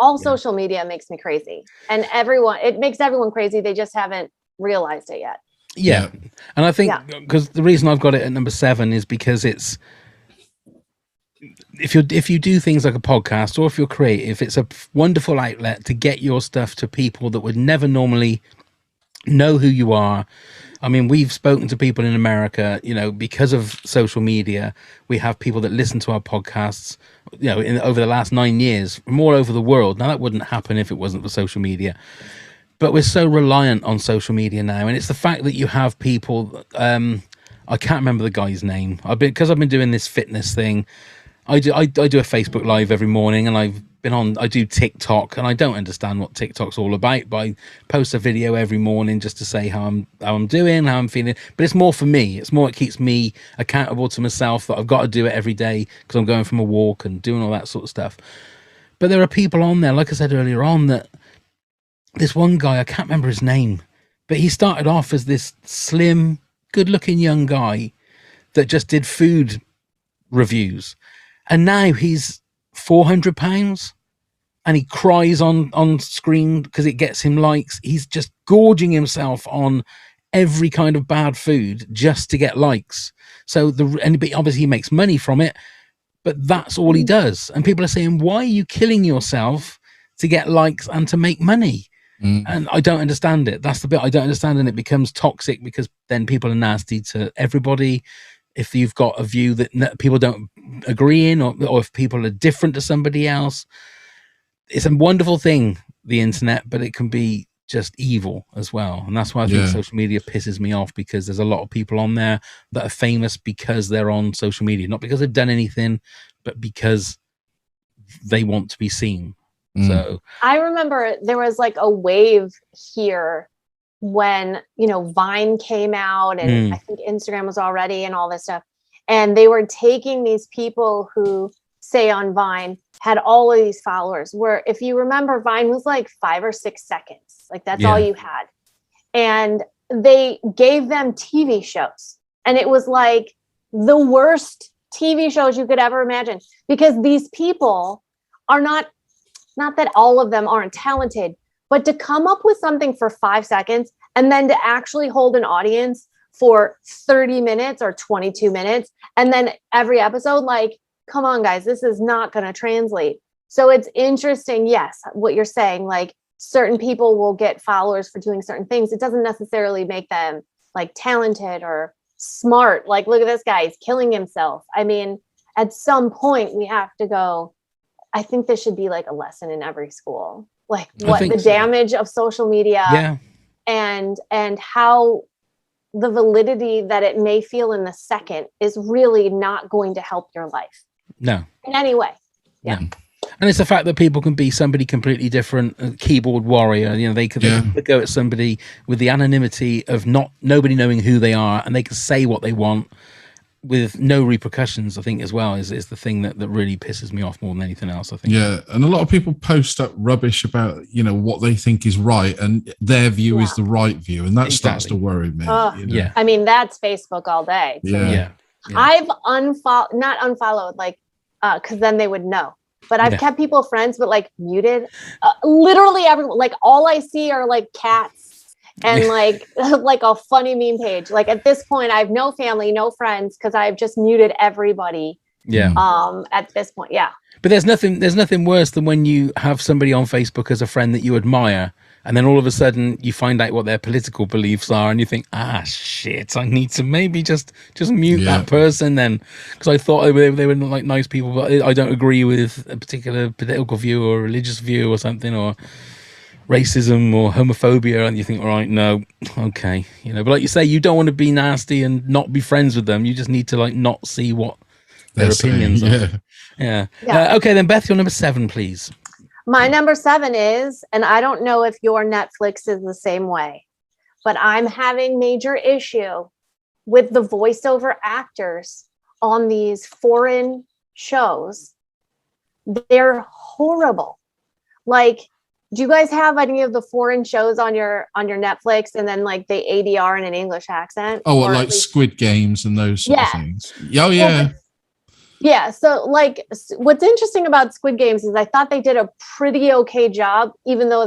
Speaker 9: All social media makes me crazy. And it makes everyone crazy. They just haven't realized it yet.
Speaker 1: Yeah. And I think because the reason I've got it at number 7 is because it's, if you do things like a podcast or if you're creative, it's a wonderful outlet to get your stuff to people that would never normally know who you are. I mean, we've spoken to people in America, because of social media. We have people that listen to our podcasts, over the last 9 years from all over the world. Now, that wouldn't happen if it wasn't for social media. but we're so reliant on social media now, and it's the fact that you have people. I can't remember the guy's name. I've been doing this fitness thing. I do a Facebook Live every morning, and I do TikTok, and I don't understand what TikTok's all about, but I post a video every morning just to say how I'm doing, how I'm feeling. But it's more for me. It keeps me accountable to myself that I've got to do it every day because I'm going from a walk and doing all that sort of stuff. But there are people on there, like I said earlier on, that this one guy, I can't remember his name, but he started off as this slim, good-looking young guy that just did food reviews, and now he's 400 pounds, and he cries on screen because it gets him likes. He's just gorging himself on every kind of bad food just to get likes. So but obviously he makes money from it, but that's all he does. And people are saying, why are you killing yourself to get likes and to make money? And I don't understand it. That's the bit I don't understand, and it becomes toxic because then people are nasty to everybody. If you've got a view that people don't agree in, or if people are different to somebody else, it's a wonderful thing, the internet, but it can be just evil as well. And that's why I think social media pisses me off, because there's a lot of people on there that are famous because they're on social media, not because they've done anything, but because they want to be seen. So
Speaker 9: I remember there was like a wave here when, Vine came out, and I think Instagram was already, and all this stuff. And they were taking these people who, say on Vine, had all of these followers, where if you remember, Vine was like 5 or 6 seconds. Like that's all you had. And they gave them TV shows. And it was like the worst TV shows you could ever imagine, because these people are not that all of them aren't talented, but to come up with something for 5 seconds and then to actually hold an audience for 30 minutes or 22 minutes, and then every episode, like, come on, guys, this is not going to translate. So it's interesting, yes, what you're saying, like certain people will get followers for doing certain things. It doesn't necessarily make them like talented or smart. Like, look at this guy, he's killing himself. I mean, at some point we have to go, I think this should be like a lesson in every school, like what the damage of social media and how the validity that it may feel in the second is really not going to help your life.
Speaker 1: No.
Speaker 9: In any way. Yeah.
Speaker 1: No. And it's the fact that people can be somebody completely different, a keyboard warrior. They could go at somebody with the anonymity of nobody knowing who they are, and they can say what they want with no repercussions, I think, as well, is the thing that really pisses me off more than anything else, I think.
Speaker 2: Yeah, and a lot of people post up rubbish about, what they think is right, and their view is the right view, and that starts to worry me.
Speaker 1: Yeah.
Speaker 9: I mean, that's Facebook all day.
Speaker 2: Yeah.
Speaker 9: I've not unfollowed, like, because then they would know. But I've kept people friends, but like muted. Literally everyone, like all I see are like cats and like a funny meme page. Like at this point, I have no family, no friends, because I've just muted everybody.
Speaker 1: Yeah.
Speaker 9: At this point, yeah.
Speaker 1: But there's nothing worse than when you have somebody on Facebook as a friend that you admire, and then all of a sudden you find out what their political beliefs are, and you think, shit, I need to maybe just mute that person then, because I thought they were like nice people, but I don't agree with a particular political view or religious view or something, or racism or homophobia, and you think, all right, no, okay, but like you say, you don't want to be nasty and not be friends with them. You just need to like not see what their opinions are. Yeah. Okay, then Beth, your number 7, please.
Speaker 9: My number 7 is, and I don't know if your Netflix is the same way, but I'm having major issue with the voiceover actors on these foreign shows. They're horrible. Like, do you guys have any of the foreign shows on your Netflix, and then like they ADR in an English accent?
Speaker 2: Oh, like Squid Games and those sort of things. Oh, yeah.
Speaker 9: Yeah. So like what's interesting about Squid Games is I thought they did a pretty okay job, even though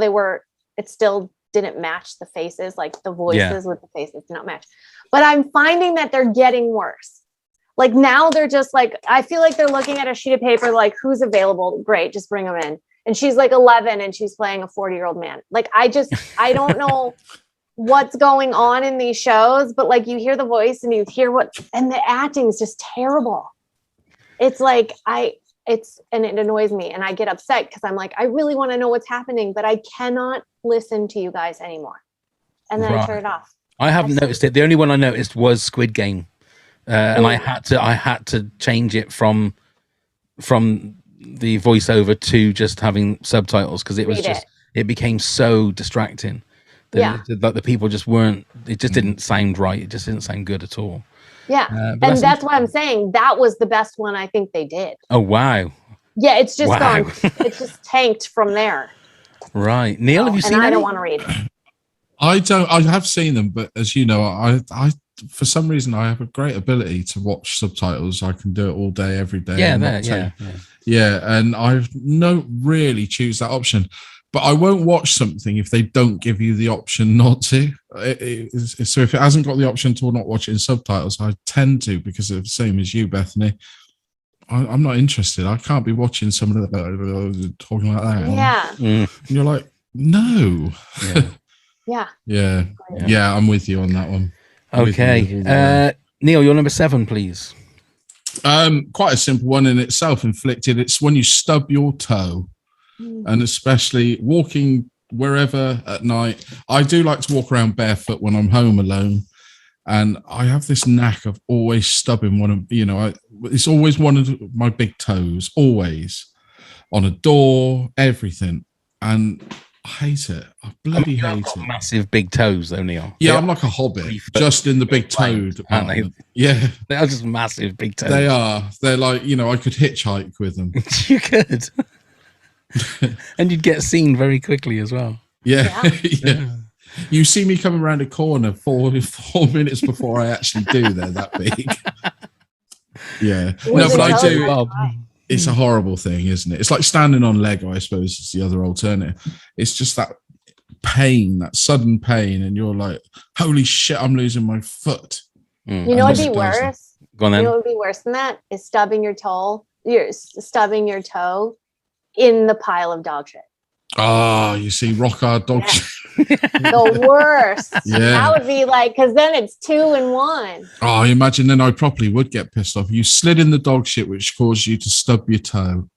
Speaker 9: it still didn't match the faces, like the voices with the faces did not match. But I'm finding that they're getting worse. Like now they're just like, I feel like they're looking at a sheet of paper, like who's available? Great. Just bring them in. And she's like 11 and she's playing a 40-year-old man. Like, I don't know what's going on in these shows, but like you hear the voice and you hear and the acting is just terrible. It's like, it annoys me, and I get upset because I'm like, I really want to know what's happening, but I cannot listen to you guys anymore. And then I turn it off.
Speaker 1: I haven't noticed it. The only one I noticed was Squid Game, and I had to change it from the voiceover to just having subtitles because it became so distracting that like the people just weren't. It just didn't sound right. It just didn't sound good at all.
Speaker 9: Yeah, and that's what I'm saying. That was the best one I think they did.
Speaker 1: Oh wow!
Speaker 9: Yeah, it's just gone. It's just tanked from there.
Speaker 1: Right, Neil, have you seen?
Speaker 9: And I
Speaker 1: any?
Speaker 9: don't want to read.
Speaker 2: I don't. I have seen them, but as you know, I for some reason I have a great ability to watch subtitles. I can do it all day, every day. Yeah, and I don't really choose that option. But I won't watch something if they don't give you the option not to. So if it hasn't got the option to not watch it in subtitles, I tend to, because of the same as you, Bethany. I'm not interested. I can't be watching someone talking like that.
Speaker 9: Yeah.
Speaker 2: And you're like, no. Yeah. I'm with you on that one.
Speaker 1: Okay. Neil, your number 7, please.
Speaker 2: Quite a simple one in itself, inflicted. It's when you stub your toe. And especially walking wherever at night. I do like to walk around barefoot when I'm home alone. And I have this knack of always stubbing one of, it's always one of my big toes, always on a door, everything. And I hate it. I bloody hate it.
Speaker 1: Massive big toes, though, Neil.
Speaker 2: Yeah, I'm like a hobbit, just in the big toe department. Yeah.
Speaker 1: They are just massive big toes.
Speaker 2: They are. They're like, I could hitchhike with them.
Speaker 1: You could. And you'd get seen very quickly as well.
Speaker 2: Yeah. You see me coming around a corner 4 minutes before I actually do. They're that big. Yeah. No, but I do. It's a horrible thing, isn't it? It's like standing on Lego, I suppose, is the other alternative. It's just that pain, that sudden pain, and you're like, holy shit, I'm losing my foot.
Speaker 9: You know what'd be worse?
Speaker 1: Go on then.
Speaker 9: You know what would be worse than that? Is stubbing your toe. You're stubbing your toe in the pile of dog shit.
Speaker 2: Oh, you see, rock hard dog shit.
Speaker 9: The worst.
Speaker 2: Yeah.
Speaker 9: That would be like, because then it's 2 in 1.
Speaker 2: Oh, imagine then I probably would get pissed off. You slid in the dog shit, which caused you to stub your toe.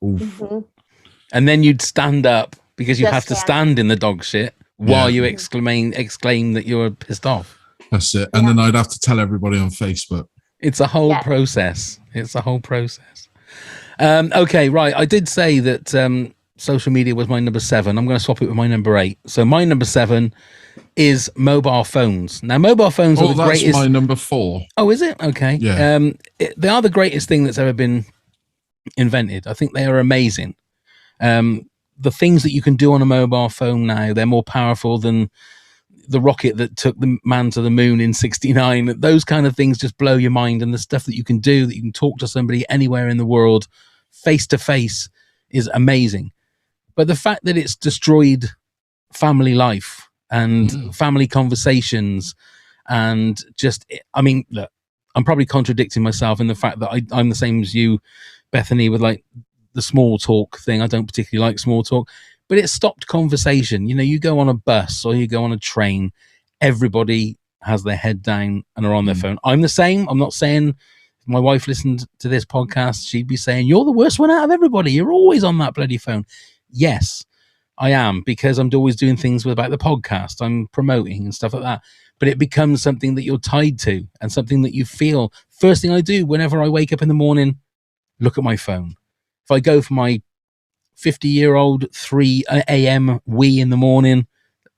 Speaker 1: And then you'd stand up because you have to stand in the dog shit while you exclaim that you're pissed off.
Speaker 2: That's it. And then I'd have to tell everybody on Facebook.
Speaker 1: It's a whole process. It's a whole process. Okay, right. I did say that social media was my number 7. I'm going to swap it with my number 8. So my number 7 is mobile phones. Now, mobile phones are the greatest.
Speaker 2: That's my number 4.
Speaker 1: Oh, is it? Okay.
Speaker 2: Yeah.
Speaker 1: They are the greatest thing that's ever been invented. I think they are amazing. The things that you can do on a mobile phone now, they're more powerful than the rocket that took the man to the moon in 1969. Those kind of things just blow your mind. And the stuff that you can do, that you can talk to somebody anywhere in the world face to face, is amazing. But the fact that it's destroyed family life and family conversations, and just, I mean, look, I'm probably contradicting myself in the fact that I'm the same as you, Bethany, with like the small talk thing. I don't particularly like small talk, but it stopped conversation. You go on a bus or you go on a train, everybody has their head down and are on their phone. I'm the same. I'm not saying, if my wife listened to this podcast, she'd be saying, you're the worst one out of everybody. You're always on that bloody phone. Yes, I am, because I'm always doing things about the podcast. I'm promoting and stuff like that. But it becomes something that you're tied to and something that you feel. First thing I do whenever I wake up in the morning, look at my phone. If I go for my 50-year-old 3 a.m. wee in the morning,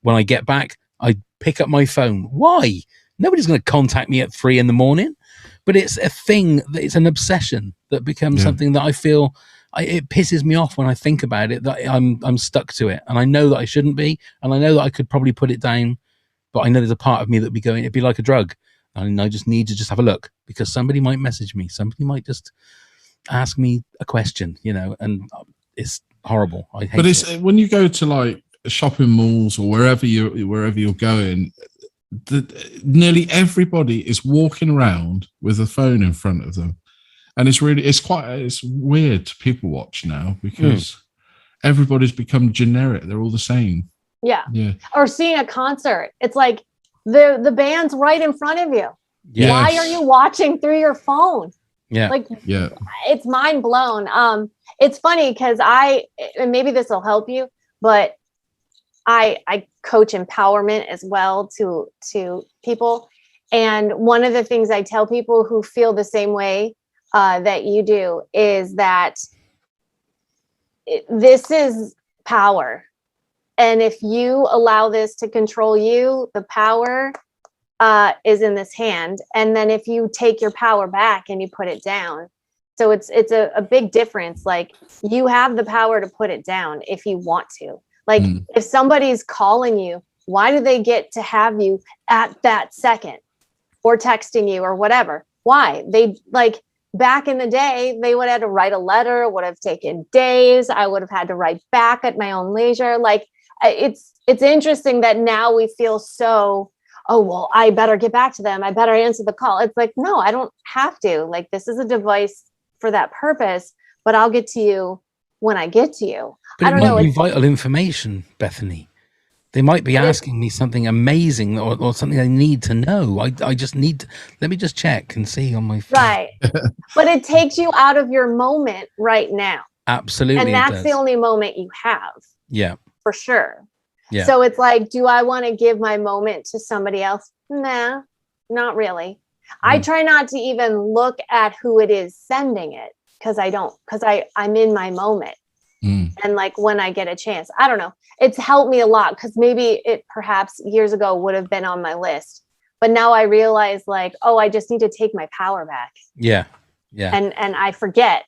Speaker 1: when I get back, I pick up my phone. Why? Nobody's going to contact me at 3 in the morning. But it's a thing, it's an obsession that becomes something that I feel, it pisses me off when I think about it, that I'm stuck to it. And I know that I shouldn't be. And I know that I could probably put it down. But I know there's a part of me that would be going, it'd be like a drug. And I just need to just have a look, because somebody might message me. Somebody might just ask me a question, and it's horrible. I hate it. But
Speaker 2: it's when you go to like shopping malls or wherever you're going, nearly everybody is walking around with a phone in front of them. And it's weird to people watch now, because everybody's become generic. They're all the same.
Speaker 9: Yeah. Or seeing a concert. It's like the band's right in front of you. Yes. Why are you watching through your phone?
Speaker 1: Yeah.
Speaker 9: Like,
Speaker 2: Yeah.
Speaker 9: it's mind blown. It's funny because and maybe this will help you, but I coach empowerment as well to people. And one of the things I tell people who feel the same way that you do is that this is power. And if you allow this to control you, the power is in this hand. And then if you take your power back and you put it down, so it's a big difference. Like, you have the power to put it down if you want to. Like, if somebody's calling you, why do they get to have you at that second, or texting you or whatever? Why? They, like, back in the day, they would have to write a letter, would have taken days. I would have had to write back at my own leisure. Like, it's interesting that now we feel so, oh, well, I better get back to them. I better answer the call. It's like, no, I don't have to. Like, this is a device for that purpose, but I'll get to you when I get to you.
Speaker 1: But
Speaker 9: I don't
Speaker 1: it might
Speaker 9: know.
Speaker 1: be vital information, Bethany. They might be asking me something amazing or something I need to know. I just need to, let me just check and see on my phone.
Speaker 9: Right. But it takes you out of your moment right now.
Speaker 1: Absolutely.
Speaker 9: And that's the only moment you have.
Speaker 1: Yeah.
Speaker 9: For sure.
Speaker 1: Yeah.
Speaker 9: So it's like, do I want to give my moment to somebody else? Nah, not really. I try not to even look at who it is sending it, because I'm in my moment. And like, when I get a chance, I don't know, it's helped me a lot, because maybe it perhaps years ago would have been on my list, but now I realize, like, oh, I just need to take my power back.
Speaker 1: Yeah. Yeah.
Speaker 9: And I forget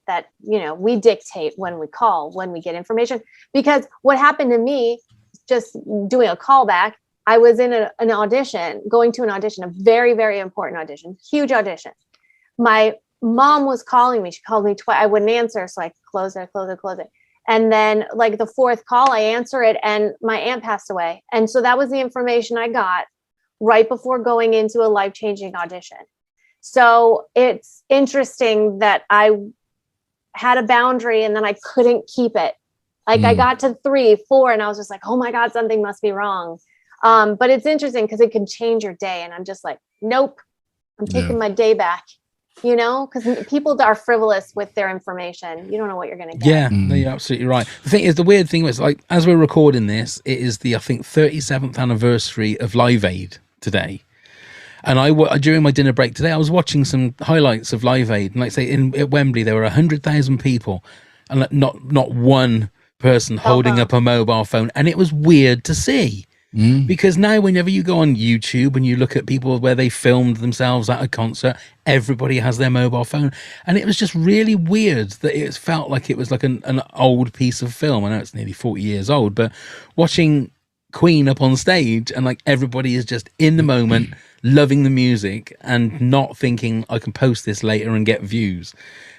Speaker 9: that, we dictate when we call, when we get information. Because what happened to me, just doing a callback, I was in an audition, going to an audition, a very, very important audition, huge audition. My mom was calling me. She called me twice. I wouldn't answer, so I close it. And then, like, the fourth call, I answer it, and my aunt passed away. And so that was the information I got right before going into a life-changing audition. So it's interesting that I had a boundary and then I couldn't keep it. Like, I got to 3, 4, and I was just like, oh my God, something must be wrong. But it's interesting because it can change your day. And I'm just like, nope, I'm taking my day back, because people are frivolous with their information. You don't know what you're going to get.
Speaker 1: Yeah, no, you're absolutely right. The thing is, the weird thing was, like, as we're recording this, it is the, I think, 37th anniversary of Live Aid today. And during my dinner break today, I was watching some highlights of Live Aid. And like, say, at Wembley, there were 100,000 people, and not one person holding up a mobile phone. And it was weird to see. Because now, whenever you go on YouTube and you look at people where they filmed themselves at a concert, everybody has their mobile phone. And it was just really weird that it felt like it was like an old piece of film. I know it's nearly 40 years old, but watching Queen up on stage and, like, everybody is just in the moment, loving the music and not thinking, I can post this later and get views.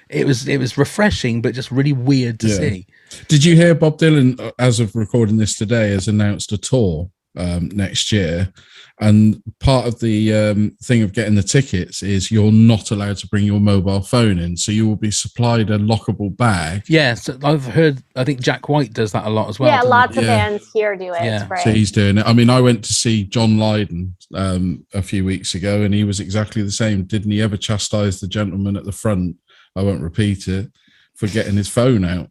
Speaker 1: It was refreshing, but just really weird to see.
Speaker 2: Did you hear Bob Dylan, as of recording this today, has announced a tour next year? And part of the thing of getting the tickets is you're not allowed to bring your mobile phone in, so you will be supplied a lockable bag.
Speaker 1: Yeah, so I've heard, I think Jack White does that a lot as well.
Speaker 9: Yeah, lots of bands here do it.
Speaker 1: Yeah.
Speaker 9: Right.
Speaker 2: So he's doing it. I mean, I went to see John Lydon a few weeks ago, and he was exactly the same. Didn't he ever chastise the gentleman at the front, I won't repeat it, for getting his phone out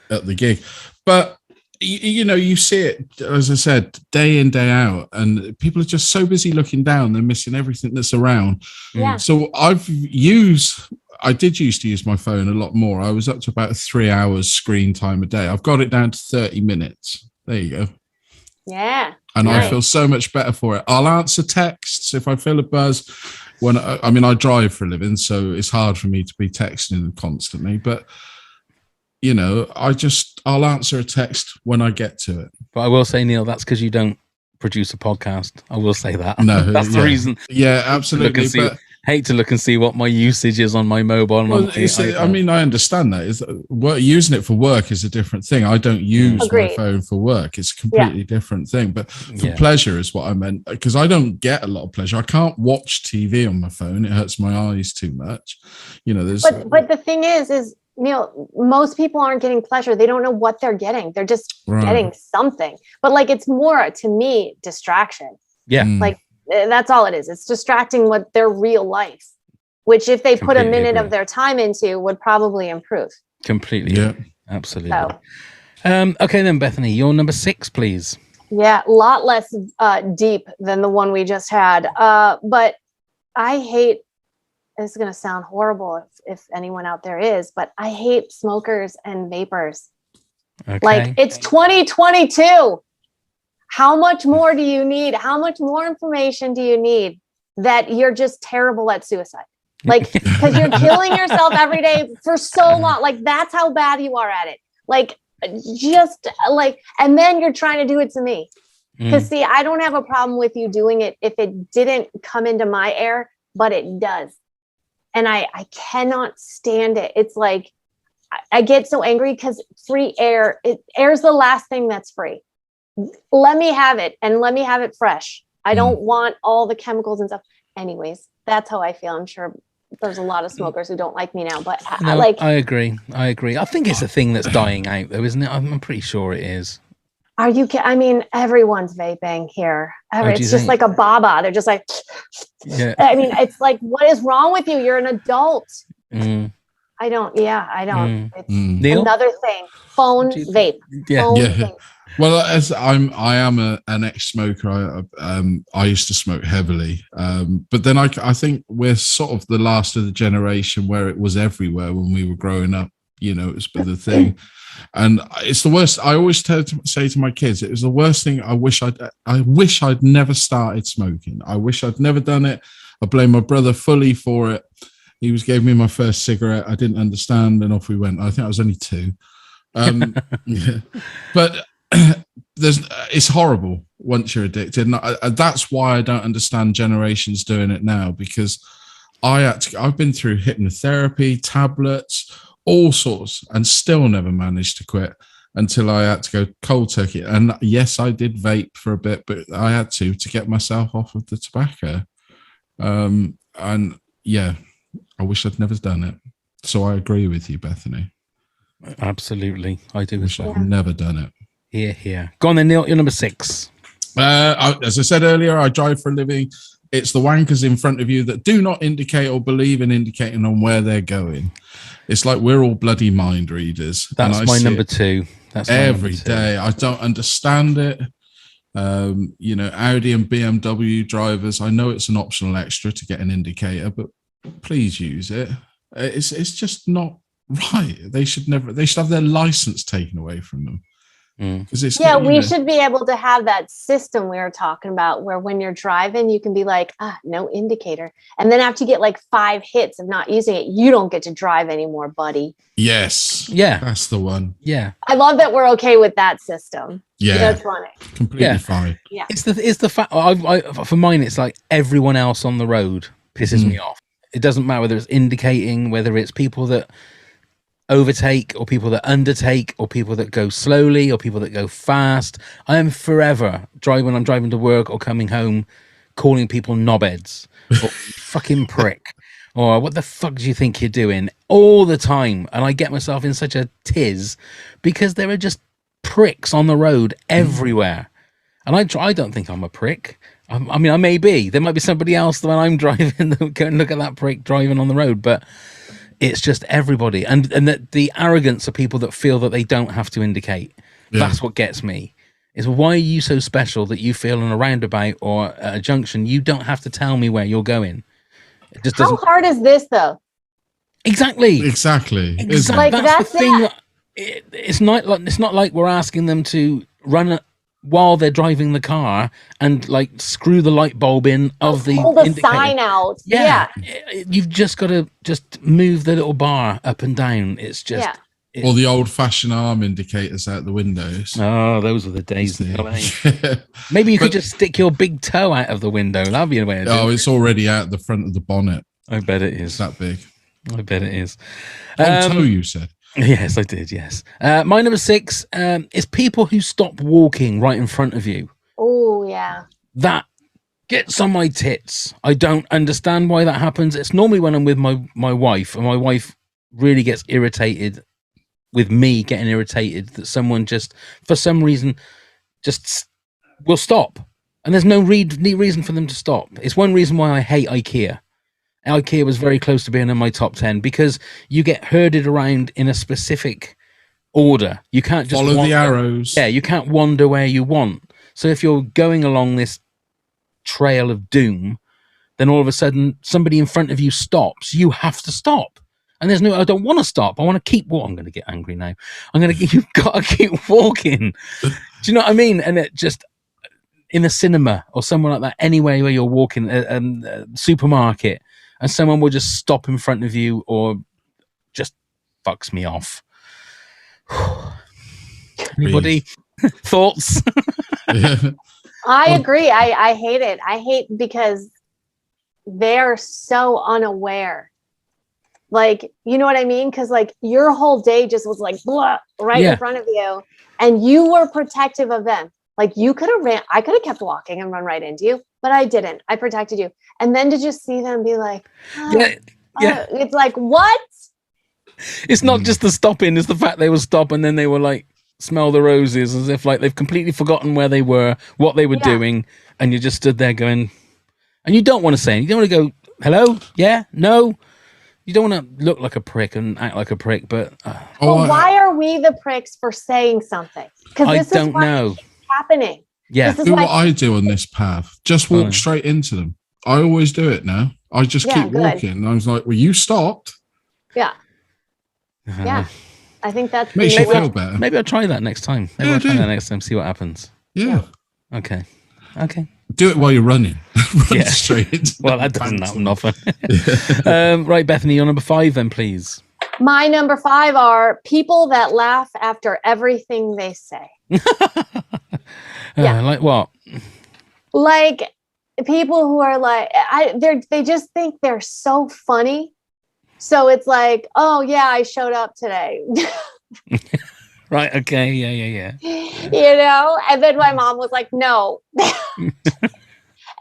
Speaker 2: at the gig? But you see it, as I said, day in, day out, and people are just so busy looking down, they're missing everything that's around.
Speaker 9: Yeah.
Speaker 2: So I did used to use my phone a lot more. I was up to about 3 hours screen time a day. I've got it down to 30 minutes. There you go.
Speaker 9: Yeah.
Speaker 2: And I feel so much better for it. I'll answer texts if I feel a buzz. I drive for a living, so it's hard for me to be texting constantly, but I'll answer a text when I get to it.
Speaker 1: But I will say, Neil, that's because you don't produce a podcast. I will say that.
Speaker 2: No,
Speaker 1: that's the reason.
Speaker 2: Yeah, absolutely.
Speaker 1: Hate to look and see what my usage is on my mobile.
Speaker 2: I understand that. Using it for work is a different thing. I don't use my phone for work. It's a completely different thing. But for pleasure is what I meant, because I don't get a lot of pleasure. I can't watch TV on my phone. It hurts my eyes too much. But
Speaker 9: the thing is most people aren't getting pleasure. They don't know what they're getting. They're just getting something. But, like, it's more, to me, distraction.
Speaker 1: Yeah.
Speaker 9: Like, that's all it is. It's distracting what their real life. which if they put a
Speaker 1: Completely
Speaker 9: minute
Speaker 1: agree.
Speaker 9: of their time into would probably improve.
Speaker 1: Completely.
Speaker 2: Yeah.
Speaker 1: Absolutely.
Speaker 9: So,
Speaker 1: Okay, then, Bethany, your number 6, please.
Speaker 9: yeah, a lot less deep than the one we just had. But I hate, this is going to sound horrible if anyone out there is, but I hate smokers and vapors.
Speaker 1: Okay.
Speaker 9: Like, it's 2022. How much more do you need? How much more information do you need that you're just terrible at suicide? Like, because you're killing yourself every day for so long. Like, that's how bad you are at it. Like, just like, and then you're trying to do it to me. Because see, I don't have a problem with you doing it if it didn't come into my air, but it does. And I cannot stand it. It's like, I get so angry because free air, air's the last thing that's free. Let me have it, and let me have it fresh. I don't want all the chemicals and stuff. Anyways, that's how I feel. I'm sure there's a lot of smokers who don't like me now, but
Speaker 1: No,
Speaker 9: like,
Speaker 1: I agree. I think it's a thing that's dying out, though, isn't it? I'm pretty sure it is.
Speaker 9: are you? I mean, everyone's vaping here.
Speaker 1: do you
Speaker 9: It's just
Speaker 1: think?
Speaker 9: like a baba. They're just like,
Speaker 1: Yeah.
Speaker 9: I mean, it's like, what is wrong with you? You're an adult.
Speaker 1: Mm.
Speaker 9: I don't. Yeah, I don't. It's
Speaker 1: Neil?
Speaker 9: another thing. Phone
Speaker 1: do you
Speaker 9: vape.
Speaker 1: Yeah.
Speaker 9: Phone
Speaker 2: Yeah.
Speaker 9: vape.
Speaker 2: Well, as I am an ex-smoker. I used to smoke heavily, but then I think we're sort of the last of the generation where it was everywhere when we were growing up. You know, it's been the thing, and it's the worst. I always say to my kids, it was the worst thing. I wish I'd never started smoking. I wish I'd never done it. I blame my brother fully for it. He gave me my first cigarette. I didn't understand, and off we went. I think I was only 2. Yeah. But it's horrible once you're addicted, and that's why I don't understand generations doing it now, because I've been through hypnotherapy, tablets, all sorts, and still never managed to quit until I had to go cold turkey. And yes, I did vape for a bit, but I had to get myself off of the tobacco. And yeah, I wish I'd never done it. So I agree with you, Bethany.
Speaker 1: Absolutely. I do.
Speaker 2: Wish I'd never done it.
Speaker 1: Here. Go on then, Neil. You're number 6.
Speaker 2: As I said earlier, I drive for a living. It's the wankers in front of you that do not indicate or believe in indicating on where they're going. It's like we're all bloody mind readers.
Speaker 1: That's my number 2. That's
Speaker 2: every day. I don't understand it. You know, Audi and BMW drivers, I know it's an optional extra to get an indicator, but please use it. It's just not right. They should have their license taken away from them.
Speaker 9: We should be able to have that system we were talking about where when you're driving, you can be like, no indicator. And then after you get like 5 hits of not using it, you don't get to drive anymore, buddy.
Speaker 2: Yes.
Speaker 1: Yeah.
Speaker 2: That's the one.
Speaker 1: Yeah.
Speaker 9: I love that we're okay with that system.
Speaker 2: Yeah.
Speaker 9: That's funny.
Speaker 2: Completely fine.
Speaker 9: Yeah.
Speaker 1: It's the fact, for mine, it's like everyone else on the road pisses me off. It doesn't matter whether it's indicating, whether it's people that overtake or people that undertake or people that go slowly or people that go fast. I am forever when I'm driving to work or coming home calling people knobheads or fucking prick or what the fuck do you think you're doing all the time. And I get myself in such a tiz because there are just pricks on the road everywhere. And I don't think I'm a prick. I mean, I may be. There might be somebody else when I'm driving that go and look at that prick driving on the road, but it's just everybody, and that the arrogance of people that feel that they don't have to indicate. Yeah. That's what gets me. Is why are you so special that you feel in a roundabout or at a junction you don't have to tell me where you're going? It just
Speaker 9: How hard is this though?
Speaker 1: Exactly.
Speaker 2: Like,
Speaker 1: that's the thing. It's not like we're asking them to run while they're driving the car and like screw the light bulb in of the
Speaker 9: pull the sign out. Yeah.
Speaker 1: You've just got to just move the little bar up and down. It's just
Speaker 2: or the old-fashioned arm indicators out the windows.
Speaker 1: Oh, those were the days. Maybe you could just stick your big toe out of the window. That'd be a way of doing it.
Speaker 2: It's already out the front of the bonnet.
Speaker 1: I bet it is.
Speaker 2: It's that big.
Speaker 1: I bet it is.
Speaker 2: Toe, you said.
Speaker 1: Yes, I did. Yes. My number 6 is people who stop walking right in front of you.
Speaker 9: Oh, yeah.
Speaker 1: That gets on my tits. I don't understand why that happens. It's normally when I'm with my wife, and my wife really gets irritated with me getting irritated that someone just, for some reason, just will stop. And there's no reason for them to stop. It's one reason why I hate IKEA. IKEA was very close to being in my top 10 because you get herded around in a specific order. You can't just
Speaker 2: follow the arrows.
Speaker 1: Yeah, you can't wander where you want. So if you're going along this trail of doom, then all of a sudden somebody in front of you stops. You have to stop. And there's no, I don't want to stop. I want to keep walking. I'm going to get angry now. You've got to keep walking. Do you know what I mean? And it just, in a cinema or somewhere like that, anywhere where you're walking, a supermarket, and someone will just stop in front of you or just fucks me off. Anybody? Thoughts?
Speaker 9: I agree. I hate it. I hate because they're so unaware. Like, you know what I mean? Because like your whole day just was like blah, right in front of you, and you were protective of them. Like you could have ran. I could have kept walking and run right into you, but I didn't. I protected you. And then to just see them be like, it's like, what?
Speaker 1: It's not just the stopping, it's the fact they will stop and then they will like smell the roses as if like they've completely forgotten where they were, what they were doing, and you just stood there going, and you don't want to say anything. You don't want to go, hello? Yeah? No? You don't want to look like a prick and act like a prick, but...
Speaker 9: Well, why are we the pricks for saying something? Because this is why it's happening.
Speaker 1: Yeah.
Speaker 2: Do what I do on this path. Just walk straight into them. I always do it now. I just keep walking. And I was like, well, you stopped.
Speaker 9: Yeah. Yeah. I think that's...
Speaker 2: Makes you feel better.
Speaker 1: Maybe I'll try that next time. Maybe I'll try that next time, see what happens.
Speaker 2: Yeah.
Speaker 1: Okay.
Speaker 2: Do it while you're running. Run straight into
Speaker 1: well, that doesn't happen often. Right, Bethany, your number 5 then, please.
Speaker 9: My number 5 are people that laugh after everything they say.
Speaker 1: Like what?
Speaker 9: Like people who are like, they just think they're so funny. So it's like, oh yeah, I showed up today.
Speaker 1: Right. Okay. Yeah.
Speaker 9: You know, and then my mom was like, no.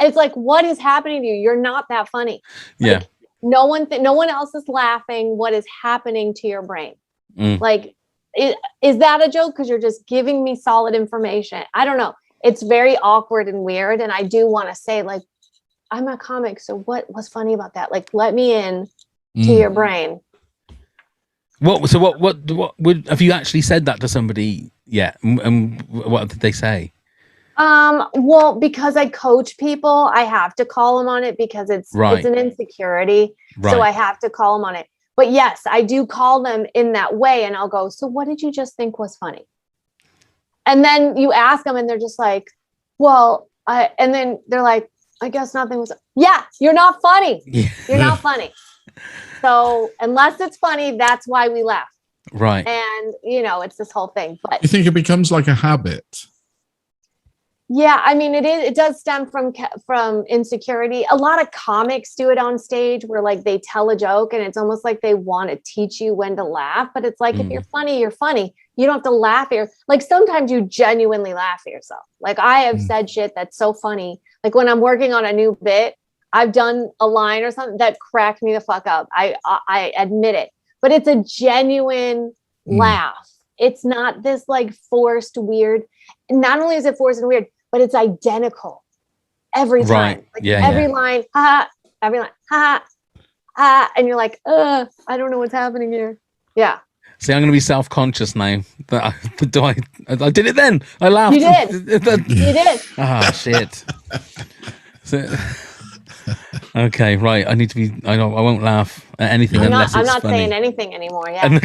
Speaker 9: It's like, what is happening to you? You're not that funny.
Speaker 1: Yeah.
Speaker 9: Like, no one else is laughing. What is happening to your brain? Like, is that a joke? Because you're just giving me solid information. I don't know. It's very awkward and weird. And I do want to say, like, I'm a comic. So what was funny about that? Like, let me in to your brain.
Speaker 1: What would have you actually said that to somebody yet? And what did they say?
Speaker 9: Well, because I coach people, I have to call them on it because it's an insecurity. Right. So I have to call them on it. But yes, I do call them in that way, and I'll go, so what did you just think was funny? And then you ask them and they're just like, well, and then they're like, I guess nothing was. Yeah, you're not funny. Yeah. You're not funny. So unless it's funny, that's why we laugh.
Speaker 1: Right.
Speaker 9: And, you know, it's this whole thing. But
Speaker 2: you think it becomes like a habit?
Speaker 9: Yeah, I mean, it does stem from insecurity. A lot of comics do it on stage where like they tell a joke and it's almost like they want to teach you when to laugh. But it's like, if you're funny, you're funny. You don't have to laugh at like sometimes you genuinely laugh at yourself. Like I have said shit that's so funny. Like when I'm working on a new bit, I've done a line or something that cracked me the fuck up. I admit it, but it's a genuine laugh. It's not this like forced weird. Not only is it forced and weird, but it's identical every time.
Speaker 1: Right.
Speaker 9: Like every line, ha, every line, ha, ha, and you're like, I don't know what's happening here. Yeah.
Speaker 1: See, I'm going to be self-conscious now. I did it then. I laughed.
Speaker 9: You did. You did.
Speaker 1: Ah, shit. Okay, right. I need to be. I won't laugh at anything unless it's funny.
Speaker 9: I'm not saying anything anymore. Yeah.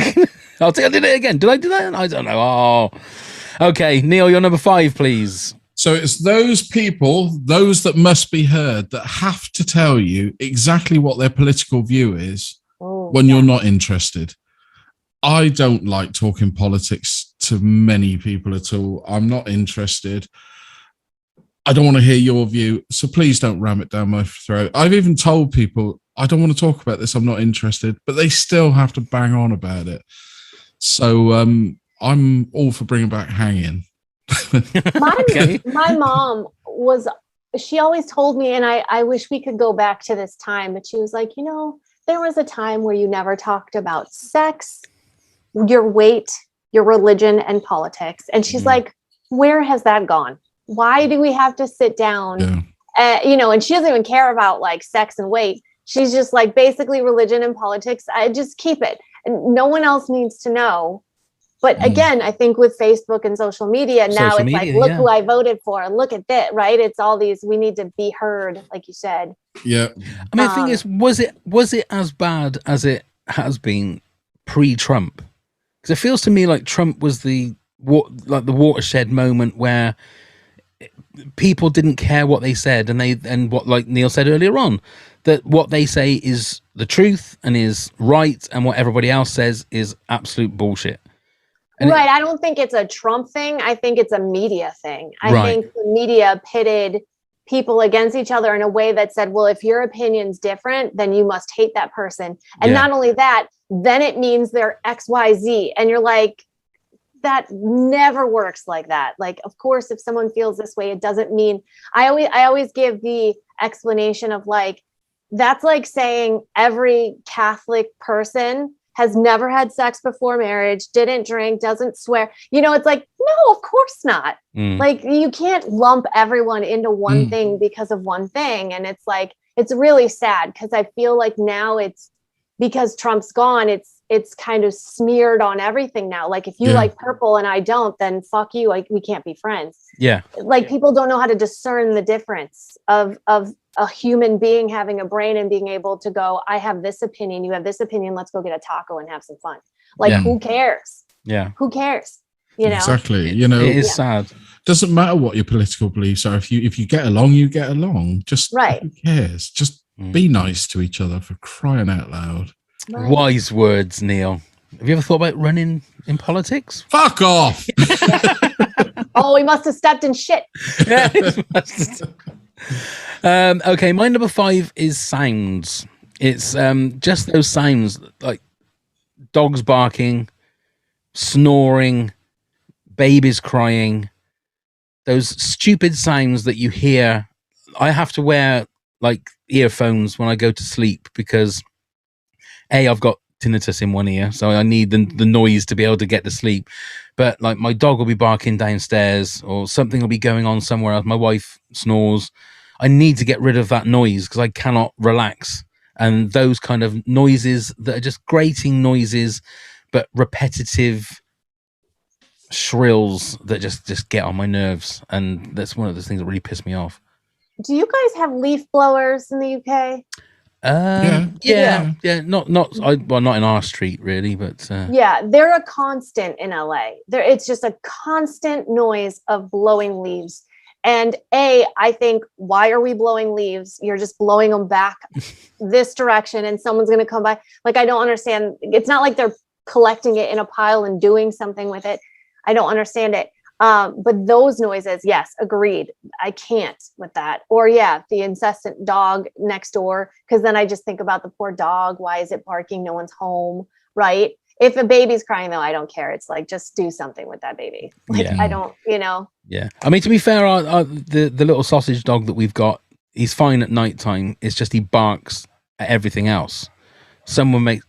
Speaker 1: I did it again. Did I do that? I don't know. Oh. Okay, Neil, your number 5, please.
Speaker 2: So it's those people, those that must be heard, that have to tell you exactly what their political view is when you're not interested. I don't like talking politics to many people at all. I'm not interested. I don't want to hear your view, so please don't ram it down my throat. I've even told people, I don't want to talk about this, I'm not interested, but they still have to bang on about it. So I'm all for bringing back hanging.
Speaker 9: My mom she always told me, and I wish we could go back to this time, but she was like, you know, there was a time where you never talked about sex, your weight, your religion, and politics. And she's like, where has that gone? Why do we have to sit down? You know, and she doesn't even care about like sex and weight. She's just like, basically religion and politics, I just keep it. And no one else needs to know. But again, I think with Facebook and social media, now it's like, look who I voted for. Look at that, right? It's all these, we need to be heard, like you said.
Speaker 2: Yeah.
Speaker 1: I mean, the thing is, was it as bad as it has been pre-Trump? Because it feels to me like Trump was the watershed moment where people didn't care what they said, and what, like Neil said earlier on, that what they say is the truth and is right, and what everybody else says is absolute bullshit. And
Speaker 9: right. I don't think it's a Trump thing. I think it's a media thing. I think the media pitted people against each other in a way that said, well, if your opinion's different, then you must hate that person. And not only that, then it means they're XYZ. And you're like, that never works like that. Like, of course, if someone feels this way, it doesn't mean. I always give the explanation of like, that's like saying every Catholic person has never had sex before marriage, didn't drink, doesn't swear. You know, it's like, no, of course not. Like, you can't lump everyone into one thing because of one thing. And it's like, it's really sad because I feel like now it's because Trump's gone, it's kind of smeared on everything now. Like, if you like purple and I don't, then fuck you. Like, we can't be friends. Yeah. Like, people don't know how to discern the difference of a human being having a brain and being able to go, I have this opinion, you have this opinion, let's go get a taco and have some fun. Like, who cares? Yeah. Who cares? You know?
Speaker 2: Exactly. You know,
Speaker 1: it is sad.
Speaker 2: Doesn't matter what your political beliefs are. If you get along, you get along. Just who cares? Just be nice to each other, for crying out loud.
Speaker 1: Right. Wise words, Neil. Have you ever thought about running in politics?
Speaker 2: Fuck off.
Speaker 9: Oh, he must have stepped in shit.
Speaker 1: Okay, my number 5 is sounds. It's just those sounds like dogs barking, snoring, babies crying, those stupid sounds that you hear. I have to wear like earphones when I go to sleep because I've got tinnitus in one ear, so I need the noise to be able to get to sleep. But like, my dog will be barking downstairs, or something will be going on somewhere else. My wife snores. I need to get rid of that noise because I cannot relax. And those kind of noises that are just grating noises, but repetitive shrills that just get on my nerves. And that's one of the things that really piss me off.
Speaker 9: Do you guys have leaf blowers in the UK?
Speaker 1: Yeah. Not in our street really, but
Speaker 9: yeah, they're a constant in LA. It's just a constant noise of blowing leaves. And I think, why are we blowing leaves? You're just blowing them back this direction, and someone's going to come by. Like, I don't understand. It's not like they're collecting it in a pile and doing something with it. I don't understand it. But those noises, yes, agreed. I can't with that. Or the incessant dog next door, because then I just think about the poor dog. Why is it barking? No one's home, right? If a baby's crying, though, I don't care. It's like, just do something with that baby. Like, I don't,
Speaker 1: Yeah. I mean, to be fair, the little sausage dog that we've got, he's fine at nighttime. It's just he barks at everything else. Someone makes...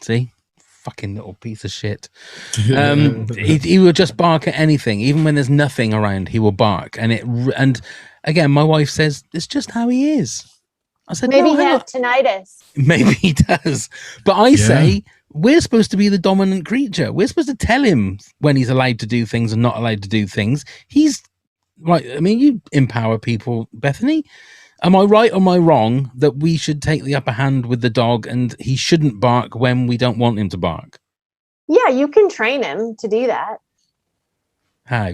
Speaker 1: See? Fucking little piece of shit. He will just bark at anything. Even when there's nothing around, he will bark. And again, my wife says, it's just how he is. I said,
Speaker 9: maybe he has tinnitus.
Speaker 1: Maybe he does. But I say, we're supposed to be the dominant creature. We're supposed to tell him when he's allowed to do things and not allowed to do things. He's right. I mean, you empower people, Bethany. Am I right or am I wrong that we should take the upper hand with the dog and he shouldn't bark when we don't want him to bark?
Speaker 9: Yeah, you can train him to do that.
Speaker 1: How?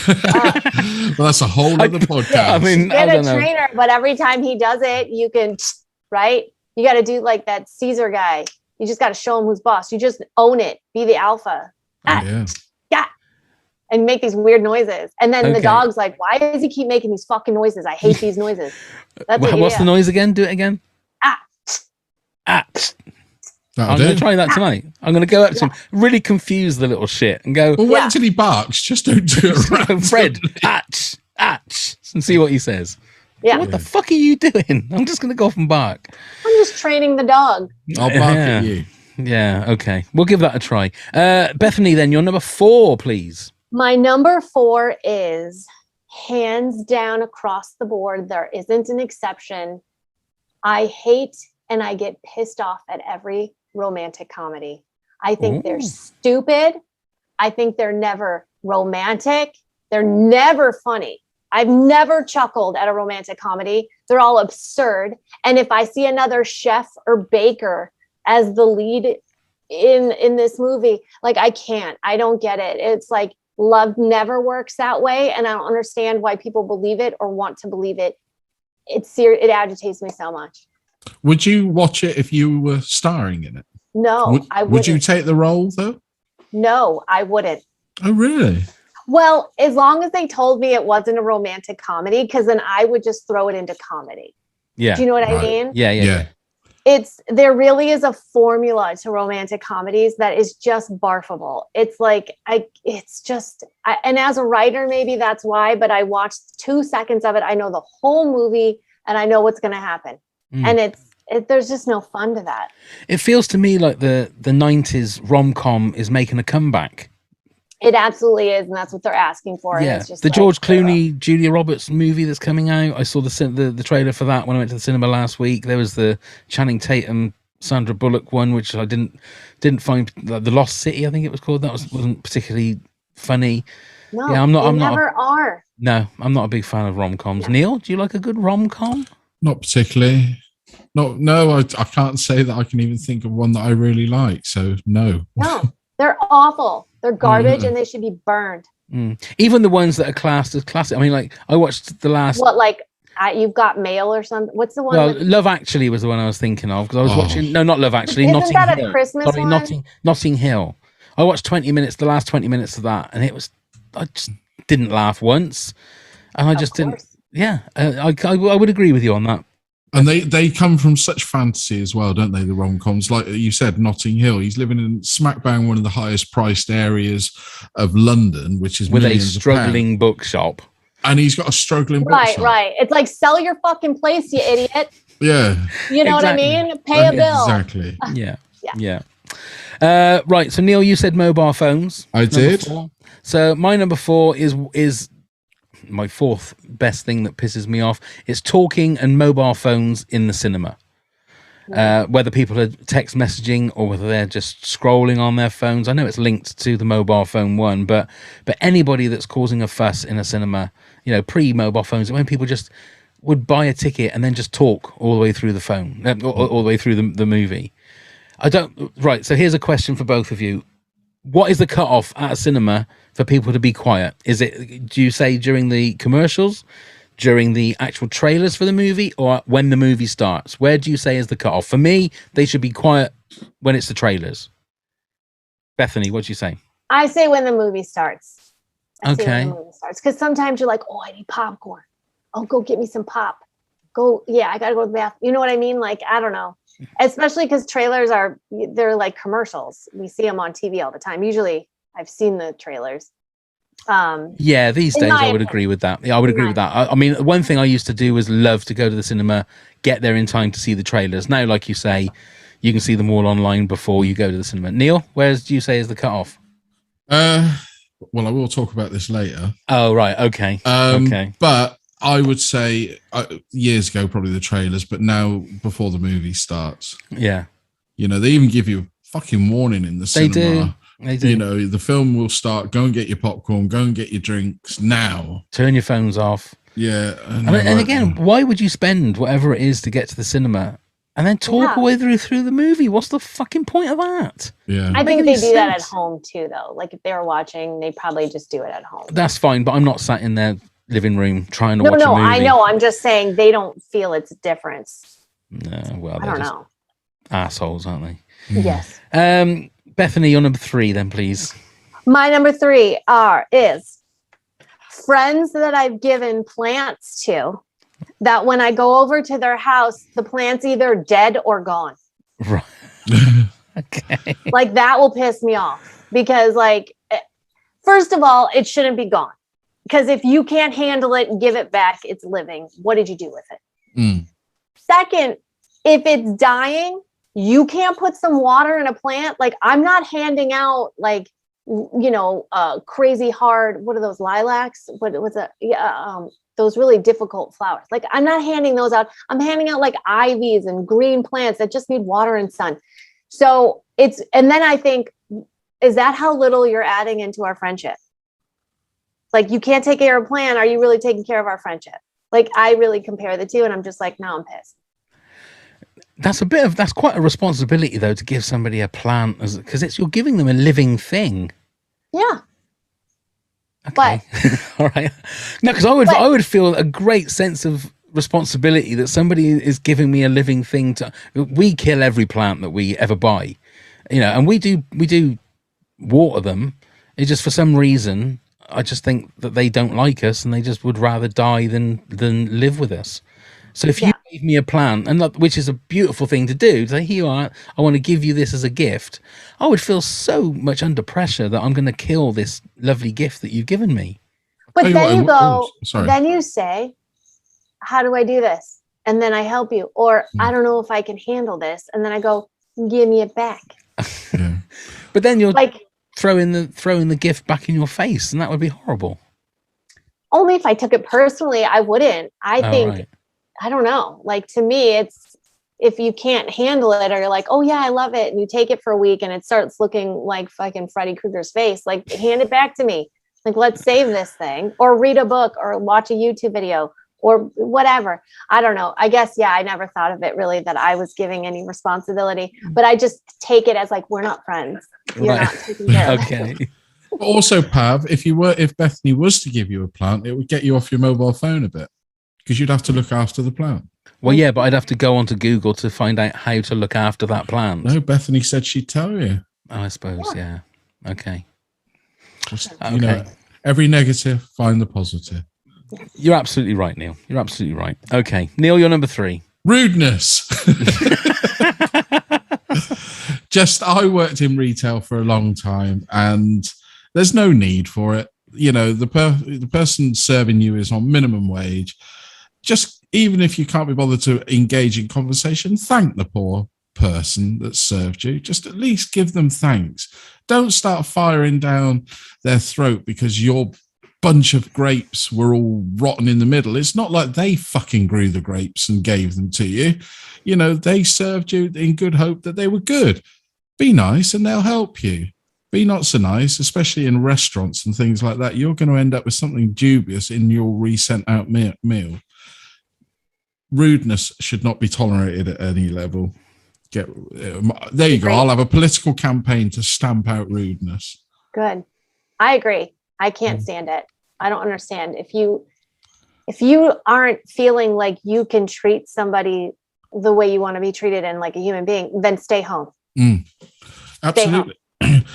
Speaker 2: Well, that's a whole other podcast.
Speaker 1: I mean,
Speaker 9: get a trainer, but every time he does it, you can, right? You got to do like that Caesar guy. You just got to show him who's boss. You just own it. Be the alpha. Yeah. And make these weird noises. And then the dog's like, why does he keep making these fucking noises? I hate these noises. That's
Speaker 1: what's the noise again? Do it again. I'm going to try that tonight. I'm going to go up to him, really confuse the little shit and go,
Speaker 2: well, wait until he barks. Just don't do it around.
Speaker 1: Fred, and see what he says.
Speaker 9: Yeah.
Speaker 1: What the fuck are you doing? I'm just going to go off and bark.
Speaker 9: I'm just training the dog.
Speaker 2: I'll bark at you.
Speaker 1: Yeah, okay. We'll give that a try. Bethany, then, your number 4, please.
Speaker 9: My number 4 is hands down across the board. There isn't an exception. I hate and I get pissed off at every romantic comedy. I think they're stupid. I think they're never romantic. They're never funny. I've never chuckled at a romantic comedy. They're all absurd. And if I see another chef or baker as the lead in this movie, like I can't. I don't get it. It's like love never works that way, and I don't understand why people believe it or want to believe it. It agitates me so much.
Speaker 2: Would you watch it if you were starring in it?
Speaker 9: No, I wouldn't.
Speaker 2: Would you take the role though?
Speaker 9: No, I wouldn't.
Speaker 2: Oh, really?
Speaker 9: Well, as long as they told me it wasn't a romantic comedy, because then I would just throw it into comedy.
Speaker 1: Yeah.
Speaker 9: Do you know what I mean?
Speaker 1: Yeah.
Speaker 9: There really is a formula to romantic comedies that is just barfable. It's like, and as a writer, maybe that's why, but I watched 2 seconds of it. I know the whole movie and I know what's going to happen. And there's just no fun to that. It
Speaker 1: feels to me like the 90s rom-com is making a comeback.
Speaker 9: It absolutely is, and that's what they're asking for.
Speaker 1: Yeah,
Speaker 9: and it's just
Speaker 1: the George Clooney, Julia Roberts movie that's coming out. I saw the trailer for that when I went to the cinema last week. There was the Channing Tatum, Sandra Bullock one, which I didn't find. The Lost City, I think it was called. That wasn't particularly funny.
Speaker 9: No, yeah, I'm
Speaker 1: not a big fan of rom-coms. Yeah. Neil, do you like a good rom-com?
Speaker 2: Not particularly. No, I can't say that I can even think of one that I really like. So no.
Speaker 9: No, they're awful. They're garbage and they should be burned.
Speaker 1: Even the ones that are classed as classic. I mean, like I watched the last.
Speaker 9: What, like You've Got Mail or something? What's the one?
Speaker 1: Well, Love Actually was the one I was thinking of because I was watching. No, not Love Actually.
Speaker 9: Isn't
Speaker 1: Notting
Speaker 9: that
Speaker 1: Hill.
Speaker 9: a Christmas one?
Speaker 1: Notting Hill. I watched 20 minutes, the last 20 minutes of that, and I just didn't laugh once, and I just didn't. Yeah, I would agree with you on that.
Speaker 2: And they come from such fantasy as well, don't they? The rom-coms, like you said, Notting Hill. He's living in smack bang one of the highest priced areas of London, which is
Speaker 1: with a struggling bookshop.
Speaker 2: And he's got a struggling bookshop.
Speaker 9: Right. It's like, sell your fucking place, you idiot.
Speaker 2: Yeah.
Speaker 9: You know what I mean? Pay a bill.
Speaker 2: Exactly.
Speaker 1: Yeah. Right. So Neil, you said mobile phones.
Speaker 2: I did.
Speaker 1: 4. So my number 4 is my 4th best thing that pisses me off. It's talking and mobile phones in the cinema. Whether people are text messaging or whether they're just scrolling on their phones. I know it's linked to the mobile phone one, but anybody that's causing a fuss in a cinema, pre-mobile phones, when people just would buy a ticket and then just talk all the way through the phone, all the way through the movie. Right. So here's a question for both of you. What is the cutoff at a cinema for people to be quiet? Do you say during the commercials, during the actual trailers for the movie, or when the movie starts? Where do you say is the cutoff? For me, they should be quiet when it's the trailers. Bethany, what do you say?
Speaker 9: I say when the movie starts.
Speaker 1: Okay.
Speaker 9: Because sometimes you're like, oh, I need popcorn. Oh, go get me some pop. I got to go to the bathroom. You know what I mean? Like, I don't know. Especially because trailers they're like commercials. We see them on TV all the time. Usually I've seen the trailers.
Speaker 1: These days I would agree with that. Yeah, I would agree with that. I mean, one thing I used to do was love to go to the cinema, get there in time to see the trailers. Now, like you say, you can see them all online before you go to the cinema. Neil, where do you say is the cutoff?
Speaker 2: Well, I will talk about this later.
Speaker 1: Oh, right. Okay. Okay.
Speaker 2: But I would say years ago, probably the trailers, but now before the movie starts.
Speaker 1: Yeah.
Speaker 2: They even give you a fucking warning in the cinema.
Speaker 1: They do.
Speaker 2: The film will start. Go and get your popcorn. Go and get your drinks now.
Speaker 1: Turn your phones off.
Speaker 2: Yeah.
Speaker 1: And again, why would you spend whatever it is to get to the cinema and then talk all the way through the movie? What's the fucking point of that?
Speaker 2: Yeah.
Speaker 9: I think they do that at home too, though. Like if they were watching, they probably just do it at home.
Speaker 1: That's fine, but I'm not sat in their living room trying to watch a movie.
Speaker 9: No, I know. I'm just saying they don't feel it's a difference.
Speaker 1: No, well,
Speaker 9: I don't know.
Speaker 1: Assholes, aren't they?
Speaker 9: Yes.
Speaker 1: Bethany, your number 3, then, please.
Speaker 9: My number 3 is friends that I've given plants to. That when I go over to their house, the plant's either dead or gone.
Speaker 1: Right. Okay.
Speaker 9: Like that will piss me off because, like, first of all, it shouldn't be gone. Because if you can't handle it and give it back, it's living. What did you do with it? Second, if it's dying, you can't put some water in a plant. Like I'm not handing out like crazy hard. What are those, lilacs? What was it? Yeah, those really difficult flowers. Like, I'm not handing those out. I'm handing out like ivies and green plants that just need water and sun. So and then I think, is that how little you're adding into our friendship? Like, you can't take care of a plant. Are you really taking care of our friendship? Like, I really compare the two, and I'm just like, no, I'm pissed.
Speaker 1: That's quite a responsibility though, to give somebody a plant, because you're giving them a living thing.
Speaker 9: Yeah.
Speaker 1: Okay. But, all right. No, because I would feel a great sense of responsibility that somebody is giving me a living thing. We kill every plant that we ever buy, and we do water them. It's just, for some reason, I just think that they don't like us, and they just would rather die than live with us. So if you gave me a plant, which is a beautiful thing to do, to say, here you are, I want to give you this as a gift, I would feel so much under pressure that I'm going to kill this lovely gift that you've given me.
Speaker 9: But then you go, then you say, how do I do this? And then I help you. Or I don't know if I can handle this. And then I go, give me it back.
Speaker 2: Yeah.
Speaker 1: But then you're like throwing the gift back in your face, and that would be horrible.
Speaker 9: Only if I took it personally, I wouldn't. I think... Right. I don't know. Like, to me, it's, if you can't handle it, or you're like, oh yeah, I love it, and you take it for a week and it starts looking like fucking Freddy Krueger's face, like, hand it back to me. Like, let's save this thing, or read a book, or watch a YouTube video, or whatever. I don't know. I guess, I never thought of it really that I was giving any responsibility, but I just take it as like, we're not friends. You're not taking care of it.
Speaker 2: Also, Pav, if Bethany was to give you a plant, it would get you off your mobile phone a bit, because you'd have to look after the plant.
Speaker 1: Well, yeah, but I'd have to go onto Google to find out how to look after that plant.
Speaker 2: No, Bethany said she'd tell you.
Speaker 1: Oh, I suppose, yeah. Okay.
Speaker 2: Every negative, find the positive.
Speaker 1: You're absolutely right, Neil. You're absolutely right. Okay, Neil, you're number 3.
Speaker 2: Rudeness. I worked in retail for a long time, and there's no need for it. The person serving you is on minimum wage. Just, even if you can't be bothered to engage in conversation, thank the poor person that served you. Just at least give them thanks. Don't start firing down their throat because your bunch of grapes were all rotten in the middle. It's not like they fucking grew the grapes and gave them to you. They served you in good hope that they were good. Be nice and they'll help you. Be not so nice, especially in restaurants and things like that. You're going to end up with something dubious in your resent out meal. Rudeness should not be tolerated at any level. There you go. I'll have a political campaign to stamp out rudeness.
Speaker 9: Good. I agree. I can't stand it. I don't understand. If you aren't feeling like you can treat somebody the way you want to be treated and like a human being, then stay home.
Speaker 2: Absolutely. Stay home.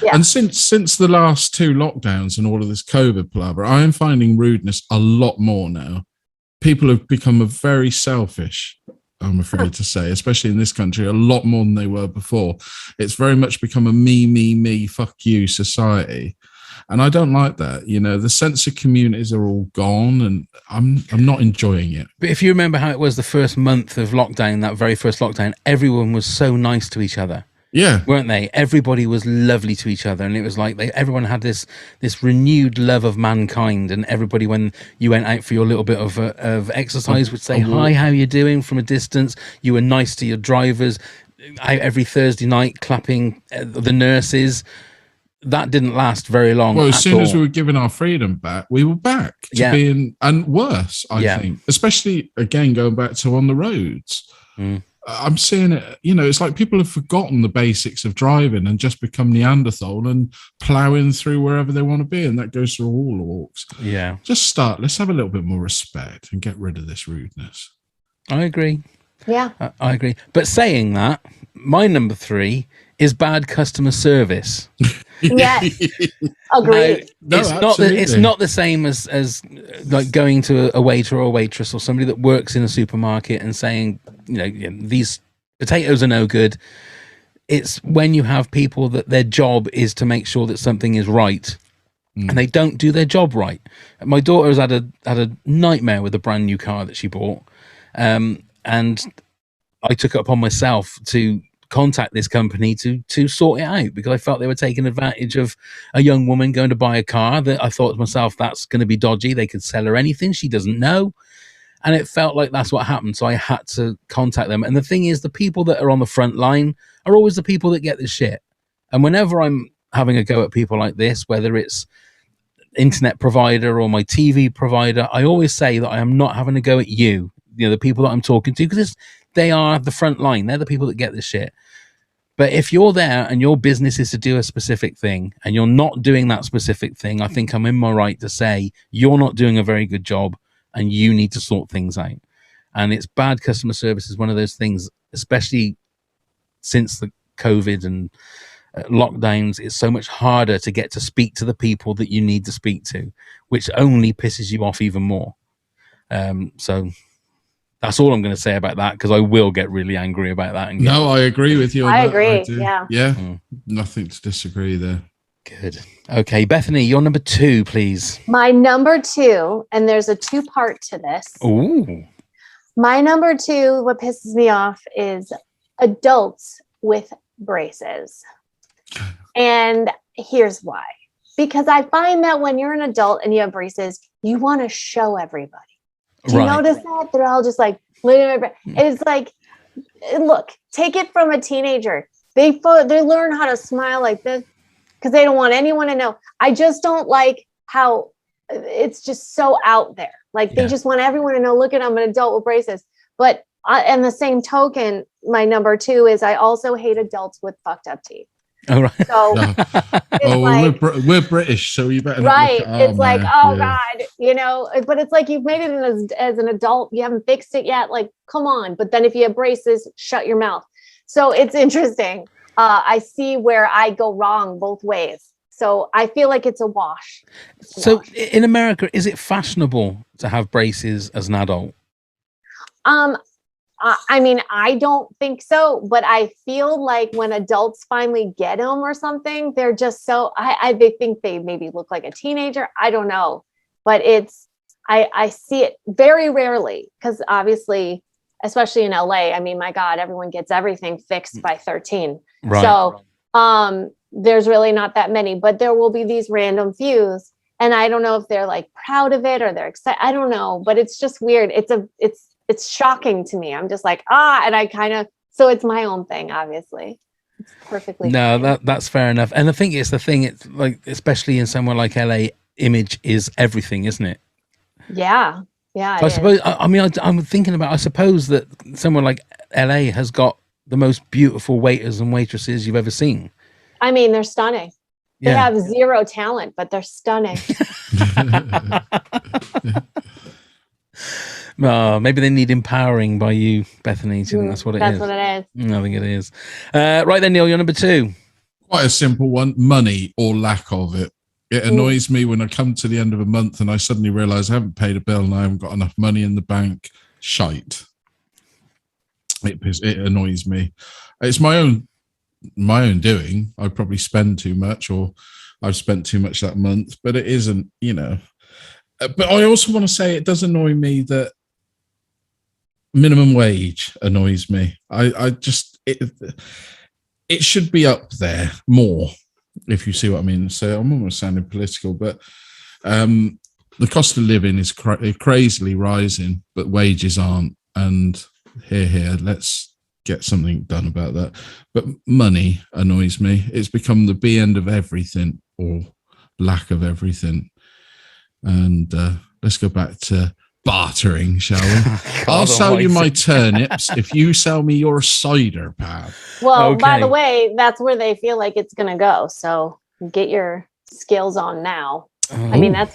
Speaker 2: Yeah. And since the last 2 lockdowns and all of this COVID palaver, I am finding rudeness a lot more now. People have become very selfish, I'm afraid to say, especially in this country, a lot more than they were before. It's very much become a me, fuck you society. And I don't like that. The sense of communities are all gone, and I'm not enjoying it. But
Speaker 1: if you remember how it was the first month of lockdown, that very first lockdown, everyone was so nice to each other.
Speaker 2: Yeah.
Speaker 1: Weren't they? Everybody was lovely to each other. And it was like everyone had this renewed love of mankind. And everybody, when you went out for your little bit of exercise, would say, hi, how you doing, from a distance. You were nice to your drivers. Out every Thursday night, clapping the nurses. That didn't last very long.
Speaker 2: Well, as soon as we were given our freedom back, we were back to being, and worse, I think. Especially, again, going back to on the roads. I'm seeing it, it's like people have forgotten the basics of driving and just become Neanderthal and ploughing through wherever they want to be. And that goes through all walks.
Speaker 1: Yeah.
Speaker 2: Let's have a little bit more respect and get rid of this rudeness.
Speaker 1: I agree.
Speaker 9: Yeah.
Speaker 1: I agree. But saying that, my number 3 is bad customer service.
Speaker 9: Yes. Agreed.
Speaker 1: It's not the same as like going to a waiter or a waitress or somebody that works in a supermarket and saying, these potatoes are no good. It's when you have people that their job is to make sure that something is right, and they don't do their job right. My daughter's had a nightmare with a brand new car that she bought, and I took it upon myself to contact this company to sort it out, because I felt they were taking advantage of a young woman going to buy a car that I thought to myself, that's going to be dodgy. They could sell her anything. She doesn't know. And it felt like that's what happened. So I had to contact them. And the thing is, the people that are on the front line are always the people that get the shit. And whenever I'm having a go at people like this, whether it's internet provider or my TV provider, I always say that I am not having a go at you, the people that I'm talking to, because they are the front line. They're the people that get the shit. But if you're there and your business is to do a specific thing and you're not doing that specific thing, I think I'm in my right to say you're not doing a very good job and you need to sort things out. And it's bad customer service is one of those things, especially since the COVID and lockdowns. It's so much harder to get to speak to the people that you need to speak to, which only pisses you off even more. So that's all I'm going to say about that, because I will get really angry about that.
Speaker 2: No, I agree with you on
Speaker 9: I
Speaker 2: that.
Speaker 9: agree.
Speaker 2: Yeah. Nothing to disagree there.
Speaker 1: Good. Okay, Bethany, your number 2, please.
Speaker 9: My number 2, and there's a 2-part to this.
Speaker 1: Ooh.
Speaker 9: My number 2, what pisses me off is adults with braces. And here's why. Because I find that when you're an adult and you have braces, you want to show everybody. Do you notice that? They're all just like, it's like, look, take it from a teenager. They learn how to smile like this because they don't want anyone to know. I just don't like how it's just so out there. Like they just want everyone to know, look at, I'm an adult with braces. But and the same token, my number 2 is I also hate adults with fucked up teeth.
Speaker 1: Oh, right.
Speaker 9: So
Speaker 2: we're British, so you better
Speaker 9: right.
Speaker 2: Not look at
Speaker 9: it's like, God, but it's like you've made it as an adult, you haven't fixed it yet. Like, come on. But then if you have braces, shut your mouth. So it's interesting. I see where I go wrong both ways. So I feel like it's a wash.
Speaker 1: So in America, is it fashionable to have braces as an adult?
Speaker 9: I mean, I don't think so, but I feel like when adults finally get them or something, they're just so, they think they maybe look like a teenager. I don't know, but I see it very rarely because obviously, especially in LA, I mean, my God, everyone gets everything fixed by 13. Right. So there's really not that many, but there will be these random fews. And I don't know if they're like proud of it or they're excited. I don't know, but it's just weird. It's shocking to me. I'm just like, and I kind of, so it's my own thing, obviously. It's perfectly fine.
Speaker 1: That's fair enough. And I think it's the thing, it's like, especially in somewhere like LA, image is everything, isn't it?
Speaker 9: Yeah. Yeah.
Speaker 1: So I suppose, I'm thinking about, I suppose that somewhere like LA has got the most beautiful waiters and waitresses you've ever seen. I
Speaker 9: mean, they're stunning. They have zero talent, but they're stunning.
Speaker 1: Maybe they need empowering by you, Bethany. Do you think that's what it is?
Speaker 9: That's what it is.
Speaker 1: I think it is. Right then, Neil, you're number 2.
Speaker 2: Quite a simple one. Money or lack of it. It annoys me when I come to the end of a month and I suddenly realise I haven't paid a bill and I haven't got enough money in the bank. Shite. It annoys me. It's my own doing. I probably spend too much or I've spent too much that month, but it isn't, But I also want to say it does annoy me that minimum wage annoys me. It should be up there more, if you see what I mean. So I'm almost sounding political, but the cost of living is crazily rising, but wages aren't. And here, let's get something done about that. But money annoys me. It's become the B end of everything or lack of everything. And let's go back to bartering, shall we? I'll sell you my turnips if you sell me your cider, pal.
Speaker 9: Well, by the way, that's where they feel like it's going to go. So get your skills on now. I mean, I'm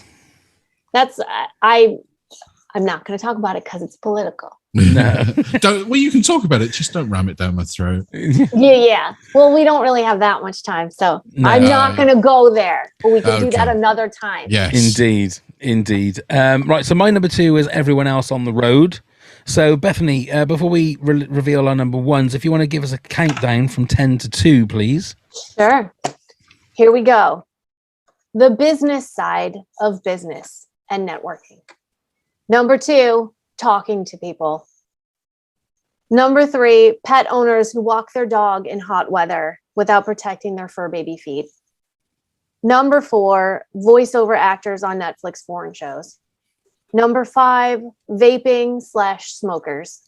Speaker 9: not going to talk about it because it's political.
Speaker 1: No.
Speaker 2: You can talk about it. Just don't ram it down my throat.
Speaker 9: Yeah. Well, we don't really have that much time. So I'm not going to go there. But we can do that another time.
Speaker 2: Yes.
Speaker 1: Indeed. Right. So my number 2 is Everyone Else on the Road. So Bethany, before we reveal our number 1s, if you want to give us a countdown from 10 to 2, please.
Speaker 9: Sure. Here we go. The business side of business and networking. Number 2, talking to people. Number 3, pet owners who walk their dog in hot weather without protecting their fur baby feet. Number 4, voiceover actors on Netflix foreign shows. Number 5, vaping/smokers.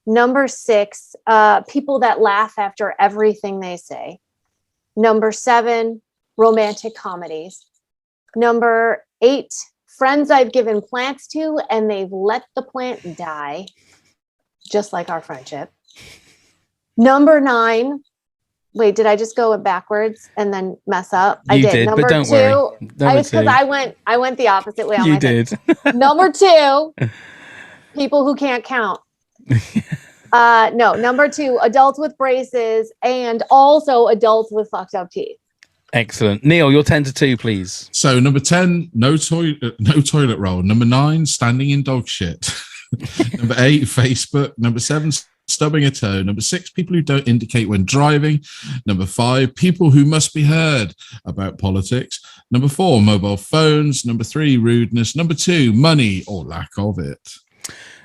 Speaker 9: Number 6, people that laugh after everything they say. Number 7, romantic comedies. Number 8, friends I've given plants to and they've let the plant die, just like our friendship. Number 9, wait, did I just go backwards and then mess up? I did. Number
Speaker 1: but don't
Speaker 9: 2,
Speaker 1: worry.
Speaker 9: because I went the opposite way on
Speaker 1: You
Speaker 9: my thing.
Speaker 1: did.
Speaker 9: Number 2, people who can't count. No, number 2, adults with braces and also adults with fucked up teeth.
Speaker 1: Excellent. Neil, your 10 to 2, please.
Speaker 2: So number 10, no toilet roll. Number 9, standing in dog shit. Number 8, Facebook. Number 7, stubbing a toe. Number 6, people who don't indicate when driving. Number 5, people who must be heard about politics. Number 4, mobile phones. Number 3, rudeness. Number 2, money or lack of it.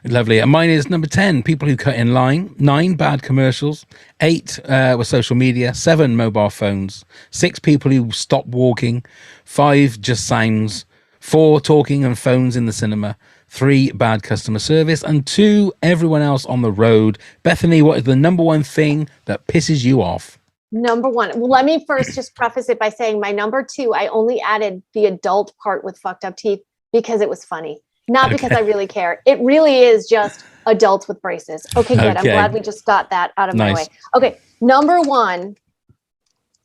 Speaker 1: Lovely. And mine is number 10, people who cut in line. 9, bad commercials. 8 were social media. 7, mobile phones. 6, people who stop walking. 5, just sounds. 4, talking and phones in the cinema. 3, bad customer service. And 2, everyone else on the road. Bethany, what is the number 1 thing that pisses you off?
Speaker 9: Number 1. Well, let me first just preface it by saying my number 2, I only added the adult part with fucked up teeth because it was funny. Not because I really care. It really is just adults with braces. Okay, good. I'm glad we just got that out of my way. Okay, number 1,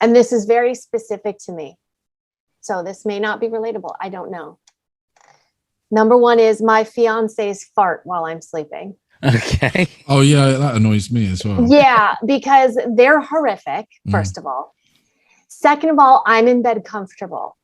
Speaker 9: and this is very specific to me. So this may not be relatable. I don't know. Number 1 is my fiance's fart while I'm sleeping.
Speaker 1: Okay.
Speaker 2: Oh, yeah, that annoys me as well.
Speaker 9: Yeah, because they're horrific, first of all. Second of all, I'm in bed comfortable.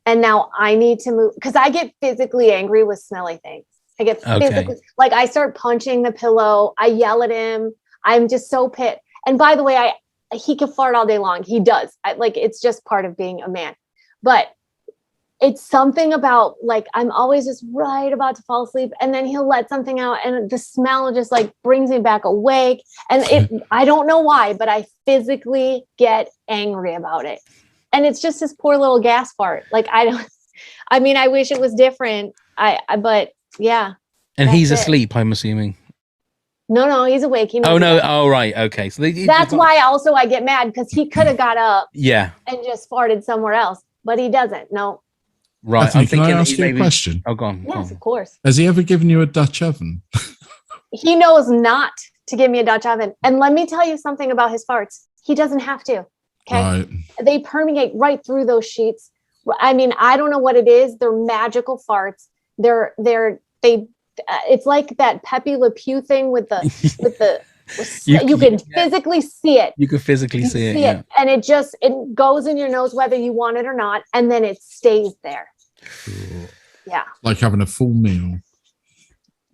Speaker 9: And now I need to move because I get physically angry with smelly things. I get physically, like I start punching the pillow. I yell at him. I'm just so pissed. And by the way, he can fart all day long. He does. It's just part of being a man. But it's something about like I'm always just right about to fall asleep, and then he'll let something out, and the smell just like brings me back awake. And I don't know why, but I physically get angry about it. And it's just this poor little gas fart. Like, I wish it was different. But yeah.
Speaker 1: And he's asleep, I'm assuming.
Speaker 9: No, he's awake.
Speaker 1: Oh, no. Oh, right. Okay. So
Speaker 9: that's why also I get mad because he could have got up and just farted somewhere else, but he doesn't. No.
Speaker 2: Right. Bethany, I'm thinking. Can I ask you a question?
Speaker 1: Oh, go on.
Speaker 9: Yes, of course.
Speaker 2: Has he ever given you a Dutch oven?
Speaker 9: He knows not to give me a Dutch oven. And let me tell you something about his farts. He doesn't have to. Okay. Right. They permeate right through those sheets. I mean, I don't know what it is. They're magical farts. It's like that Pepe Le Pew thing with the you can physically see it.
Speaker 1: You can physically see it. Yeah.
Speaker 9: And it goes in your nose whether you want it or not, and then it stays there. Yeah.
Speaker 2: Like having a full meal.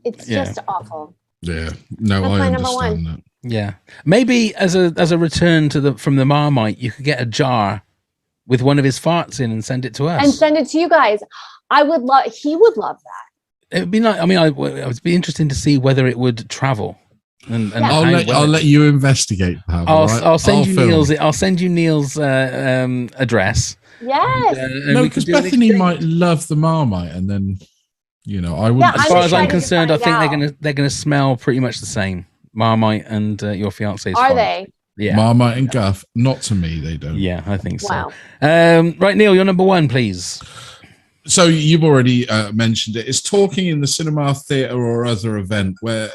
Speaker 9: It's just awful.
Speaker 2: Yeah. No, I understand that.
Speaker 1: Yeah, maybe as a return from the Marmite, you could get a jar with one of his farts in and send it to us.
Speaker 9: And send it to you guys. He would love that.
Speaker 1: It would be nice. I mean, it would be interesting to see whether it would travel. And
Speaker 2: I'll let you investigate.
Speaker 1: I'll send you Neil's address.
Speaker 9: Yes.
Speaker 2: No, because Bethany might love the Marmite, and then I wouldn't.
Speaker 1: As far as I'm concerned, I think they're gonna smell pretty much the same. Marmite and your fiance's
Speaker 9: are they?
Speaker 1: Yeah,
Speaker 2: Marmite and Guff. Not to me, they don't.
Speaker 1: Yeah, I think so.
Speaker 9: Wow.
Speaker 1: Right, Neil, you're number 1, please.
Speaker 2: So you've already mentioned it. It's talking in the cinema, theatre, or other event where,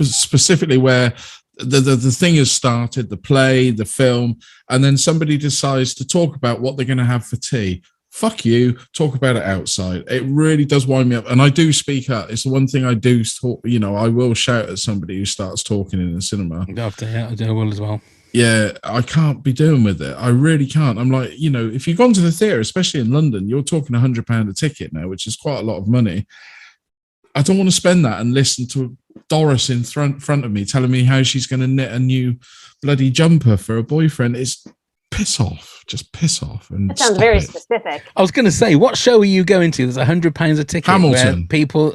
Speaker 2: specifically where the thing has started, the play, the film, and then somebody decides to talk about what they're going to have for tea. Fuck you, talk about it outside. It really does wind me up. And I do speak up. It's the one thing I do talk, I will shout at somebody who starts talking in the cinema.
Speaker 1: I will as well.
Speaker 2: Yeah, I can't be doing with it. I really can't. I'm like, if you've gone to the theatre, especially in London, you're talking £100 a ticket now, which is quite a lot of money. I don't want to spend that and listen to Doris in front of me telling me how she's going to knit a new bloody jumper for a boyfriend. It's piss off. Just piss off. And
Speaker 9: that sounds very specific.
Speaker 1: I was going to say, what show are you going to? There's £100 a ticket.
Speaker 2: Hamilton.
Speaker 1: People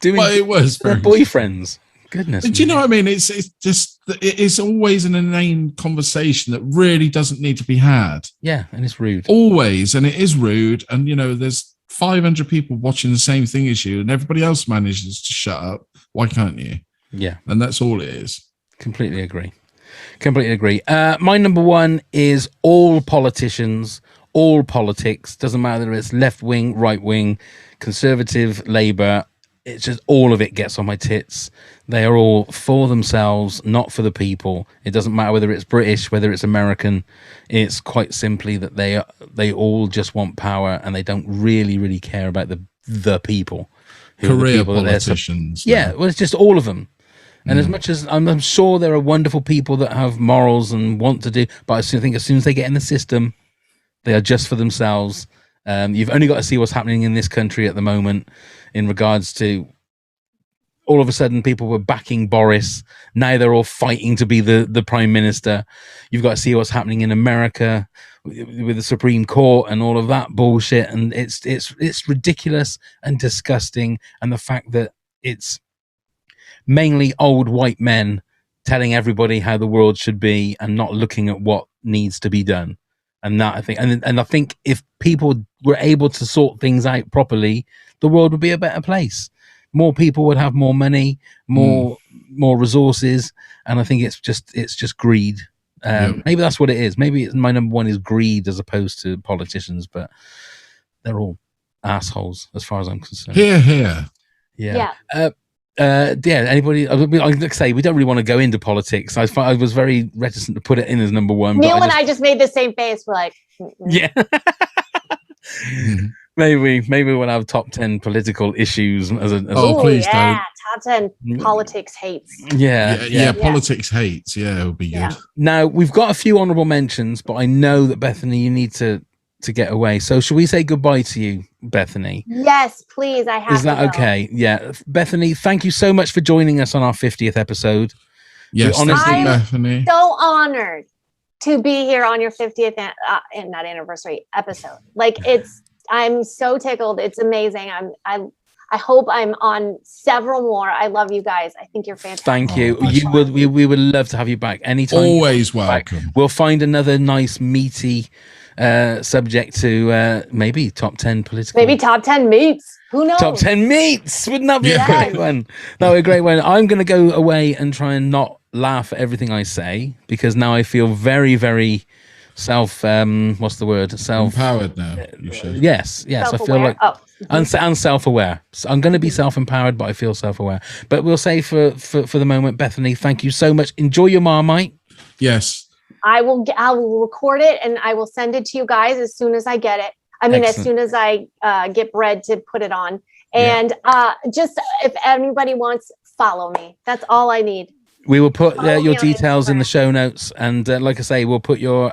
Speaker 1: doing
Speaker 2: Well, it was
Speaker 1: their
Speaker 2: very
Speaker 1: boyfriends. Goodness.
Speaker 2: Do you know what I mean? It's just it's always an inane conversation that really doesn't need to be had.
Speaker 1: Yeah, and it's rude.
Speaker 2: Always, and it is rude. And there's 500 people watching the same thing as you, and everybody else manages to shut up. Why can't you?
Speaker 1: Yeah,
Speaker 2: and that's all it is.
Speaker 1: Completely agree. My number one is all politicians, all politics. Doesn't matter whether it's left wing, right wing, conservative, Labour. It's just all of it gets on my tits. They are all for themselves, not for the people. It doesn't matter whether it's British, whether it's American. It's quite simply that they all just want power, and they don't really care about the people.
Speaker 2: Career politicians.
Speaker 1: Yeah, well, it's just all of them. And as much as I'm sure there are wonderful people that have morals and want to do, but I think as soon as they get in the system, they are just for themselves. You've only got to see what's happening in this country at the moment in regards to all of a sudden people were backing Boris. Now they're all fighting to be the prime minister. You've got to see what's happening in America with the Supreme Court and all of that bullshit. And it's ridiculous and disgusting. And the fact that it's mainly old white men telling everybody how the world should be and not looking at what needs to be done. And that I think, and I think if people were able to sort things out properly, the world would be a better place. More people would have more money, more resources, and I think it's just greed. Maybe that's what it is. Maybe my number one is greed as opposed to politicians, but they're all assholes as far as I'm concerned.
Speaker 2: Here.
Speaker 1: Yeah. Anybody? Like say, we don't really want to go into politics. I was very reticent to put it in as number one.
Speaker 9: Neil and I just made the same face. We're like,
Speaker 1: yeah. Maybe we'll have top 10 political issues.
Speaker 2: Please don't.
Speaker 9: Top 10 politics hates.
Speaker 2: Yeah. Politics hates. Yeah, it would be good.
Speaker 1: Now we've got a few honourable mentions, but I know that Bethany, you need to get away. So should we say goodbye to you, Bethany?
Speaker 9: Yes, please. I have.
Speaker 1: Is that okay? Yeah, Bethany, thank you so much for joining us on our 50th episode.
Speaker 2: Yes,
Speaker 9: honestly,
Speaker 2: Bethany.
Speaker 9: So honored to be here on your 50th not anniversary episode. Like I'm so tickled. It's amazing. I hope I'm on several more. I love you guys. I think you're fantastic.
Speaker 1: Thank you. We would love to have you back anytime.
Speaker 2: Always welcome.
Speaker 1: We'll find another nice meaty subject to maybe top 10 political.
Speaker 9: Maybe top 10 meats. Who knows?
Speaker 1: Top 10 meats. Wouldn't that be a great one? That would be a great one. I'm going to go away and try and not laugh at everything I say because now I feel very, very what's the word?
Speaker 2: Empowered now. You should.
Speaker 1: Yes. I feel like and self-aware. So I'm going to be self-empowered, but I feel self-aware. But we'll say for the moment, Bethany, thank you so much. Enjoy your Marmite.
Speaker 2: Yes.
Speaker 9: I will record it and I will send it to you guys as soon as I get it. I mean, Excellent. As soon as I get bread to put it on. And just if anybody wants, follow me. That's all I need.
Speaker 1: We will put your details in the show notes. And like I say, we'll put your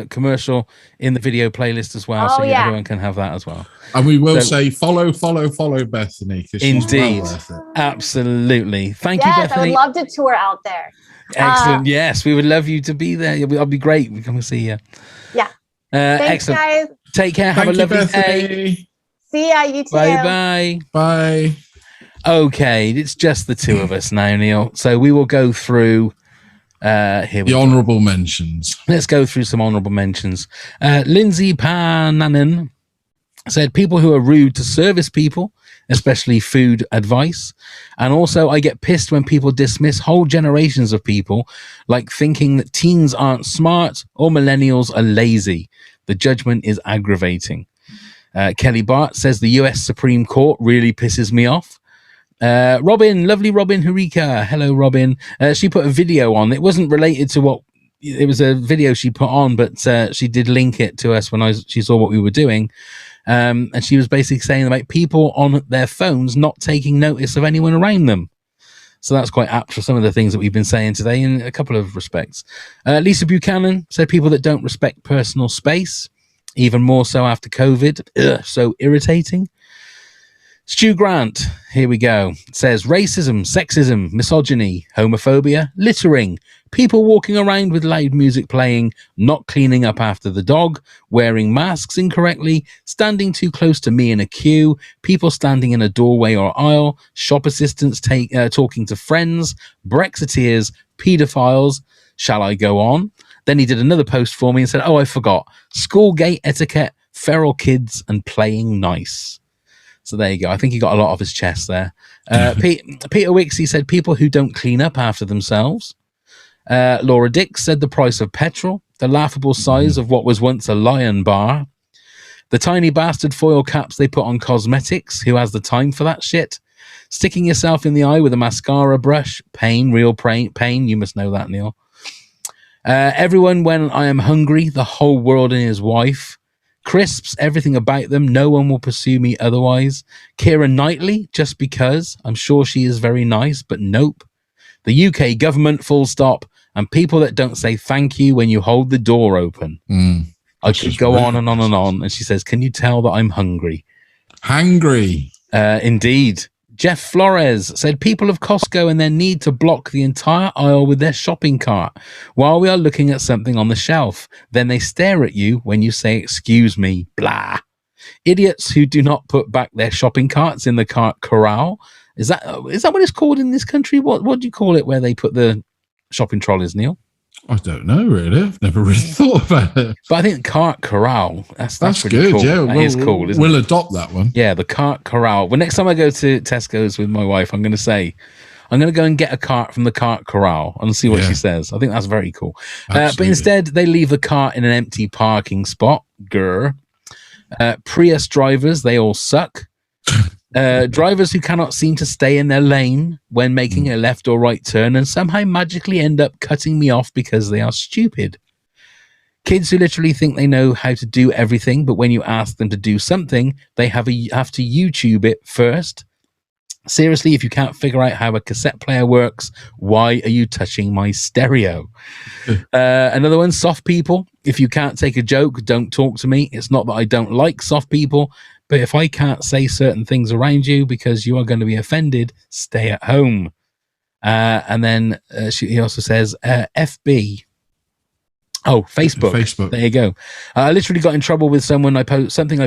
Speaker 1: commercial in the video playlist as well. So everyone can have that as well.
Speaker 2: And we will say follow Bethany.
Speaker 1: Indeed. Well Absolutely. Thank you, Bethany.
Speaker 9: I would love to tour out there.
Speaker 1: Excellent. Yes, we would love you to be there. That'll be great. We come and see you.
Speaker 9: Yeah. Thanks,
Speaker 1: excellent.
Speaker 9: guys.
Speaker 1: Take care. Have a lovely day.
Speaker 9: See ya. You too.
Speaker 2: Bye.
Speaker 1: Okay, it's just the two of us now, Neil. So we will go through
Speaker 2: the honourable mentions.
Speaker 1: Let's go through some honourable mentions. Lindsay Pananen said people who are rude to service people, especially food advice. And also I get pissed when people dismiss whole generations of people, like thinking that teens aren't smart or millennials are lazy. The judgment is aggravating. Kelly Bart says the US Supreme Court really pisses me off. Lovely Robin Hurika. Hello, Robin. She put a video on. It wasn't related to what it was a video she put on, but she did link it to us when she saw what we were doing. And she was basically saying about people on their phones not taking notice of anyone around them. So that's quite apt for some of the things that we've been saying today in a couple of respects. Lisa Buchanan said people that don't respect personal space, even more so after COVID. So irritating. Stu Grant, here we go. Says racism, sexism, misogyny, homophobia, littering, people walking around with loud music playing, not cleaning up after the dog, wearing masks incorrectly, standing too close to me in a queue, people standing in a doorway or aisle, shop assistants talking to friends, Brexiteers, paedophiles. Shall I go on? Then he did another post for me and said, oh, I forgot. School gate etiquette, feral kids, and playing nice. So there you go. I think he got a lot off his chest there. Peter Wixie said people who don't clean up after themselves. Laura Dix said the price of petrol, the laughable size of what was once a Lion bar, the tiny bastard foil caps they put on cosmetics. Who has the time for that shit? Sticking yourself in the eye with a mascara brush. Pain, real pain. You must know that, Neil. Everyone when I am hungry, the whole world and his wife. Crisps, everything about them. No one will pursue me otherwise. Keira Knightley, just because. I'm sure she is very nice, but nope. The UK government, full stop. And people that don't say thank you when you hold the door open. I could go on and on and on. And she says, can you tell that I'm hungry?
Speaker 2: Hungry.
Speaker 1: Indeed. Jeff Flores said people of Costco and their need to block the entire aisle with their shopping cart while we are looking at something on the shelf. Then they stare at you when you say, excuse me, blah. Idiots who do not put back their shopping carts in the cart corral. Is that what it's called in this country? What do you call it where they put the shopping trolleys, Neil?
Speaker 2: I don't know, really. I've never really thought about it.
Speaker 1: But I think cart corral. That's pretty
Speaker 2: good.
Speaker 1: Cool.
Speaker 2: Yeah,
Speaker 1: that is cool. Isn't
Speaker 2: we'll
Speaker 1: it?
Speaker 2: Adopt that one.
Speaker 1: Yeah, the cart corral. Well, next time I go to Tesco's with my wife, I'm going to go and get a cart from the cart corral and see what she says. I think that's very cool. But instead, they leave the cart in an empty parking spot. Grr. Prius drivers, they all suck. Drivers who cannot seem to stay in their lane when making a left or right turn and somehow magically end up cutting me off because they are stupid. Kids who literally think they know how to do everything, but when you ask them to do something, they have to YouTube it first. Seriously, if you can't figure out how a cassette player works, why are you touching my stereo? Another one, soft people. If you can't take a joke, don't talk to me. It's not that I don't like soft people, but if I can't say certain things around you because you are going to be offended, stay at home. And then he also says, FB. Oh, Facebook.
Speaker 2: Facebook.
Speaker 1: There you go. I literally got in trouble with something I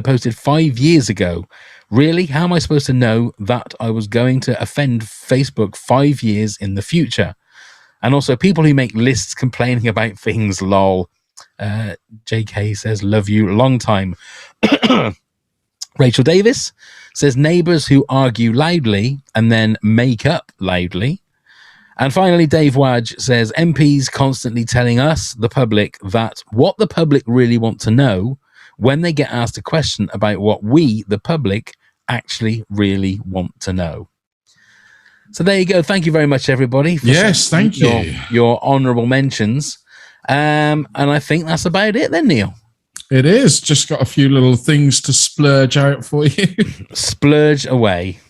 Speaker 1: posted 5 years ago. Really? How am I supposed to know that I was going to offend Facebook 5 years in the future? And also people who make lists complaining about things, lol. JK says, love you, long time. Rachel Davis says neighbors who argue loudly and then make up loudly. And finally, Dave Wadge says MPs constantly telling us, the public, that what the public really want to know when they get asked a question about what we, the public, actually really want to know. So there you go. Thank you very much, everybody. For
Speaker 2: thank you.
Speaker 1: Your honourable mentions. And I think that's about it then, Neil.
Speaker 2: It is. Just got a few little things to splurge out for you.
Speaker 1: Splurge away.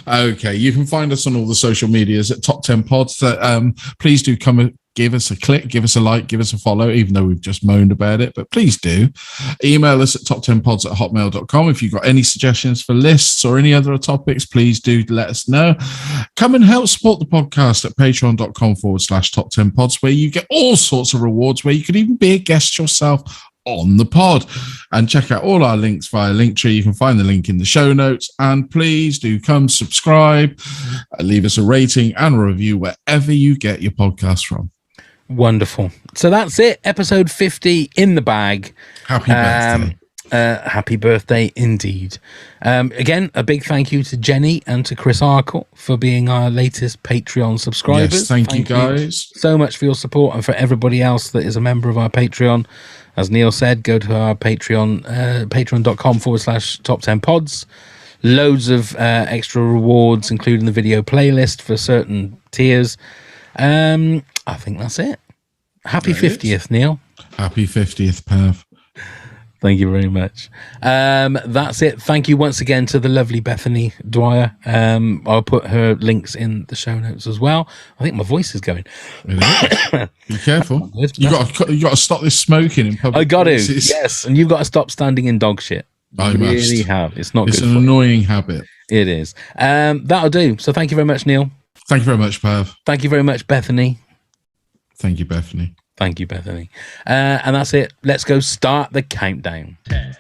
Speaker 2: Okay. You can find us on all the social medias at Top 10 Pods. Please do come and give us a click, give us a like, give us a follow, even though we've just moaned about it. But please do. Email us at toptenpods@hotmail.com. If you've got any suggestions for lists or any other topics, please do let us know. Come and help support the podcast at patreon.com/top10pods, where you get all sorts of rewards, where you could even be a guest yourself on the pod. And check out all our links via LINKTREE. You can find the link in the show notes. And please do come subscribe, leave us a rating and a review wherever you get your podcast from.
Speaker 1: Wonderful. So that's it. Episode 50 in the bag.
Speaker 2: Happy birthday.
Speaker 1: Happy birthday indeed. Again, a big thank you to Jenny and to Chris Arkle for being our latest Patreon subscribers.
Speaker 2: Yes, thank you guys
Speaker 1: so much for your support, and for everybody else that is a member of our Patreon. As Neil said, go to our Patreon, patreon.com/top10pods. Loads of extra rewards, including the video playlist for certain tiers. I think that's it. Happy 50th, Neil.
Speaker 2: Happy 50th, Pav.
Speaker 1: Thank you very much. That's it. Thank you once again to the lovely Bethany Dwyer. I'll put her links in the show notes as well. I think my voice is going.
Speaker 2: Be careful. You got to stop this smoking in public.
Speaker 1: I got to. Yes, and you've got to stop standing in dog shit.
Speaker 2: I
Speaker 1: really
Speaker 2: must.
Speaker 1: have. It's not
Speaker 2: It's
Speaker 1: good
Speaker 2: an
Speaker 1: for
Speaker 2: annoying habit.
Speaker 1: you. It is. That'll do. So thank you very much, Neil.
Speaker 2: Thank you very much, Pav.
Speaker 1: Thank you very much, Bethany.
Speaker 2: Thank you, Bethany.
Speaker 1: Thank you, Bethany. And that's it. Let's go start the countdown.
Speaker 3: 10,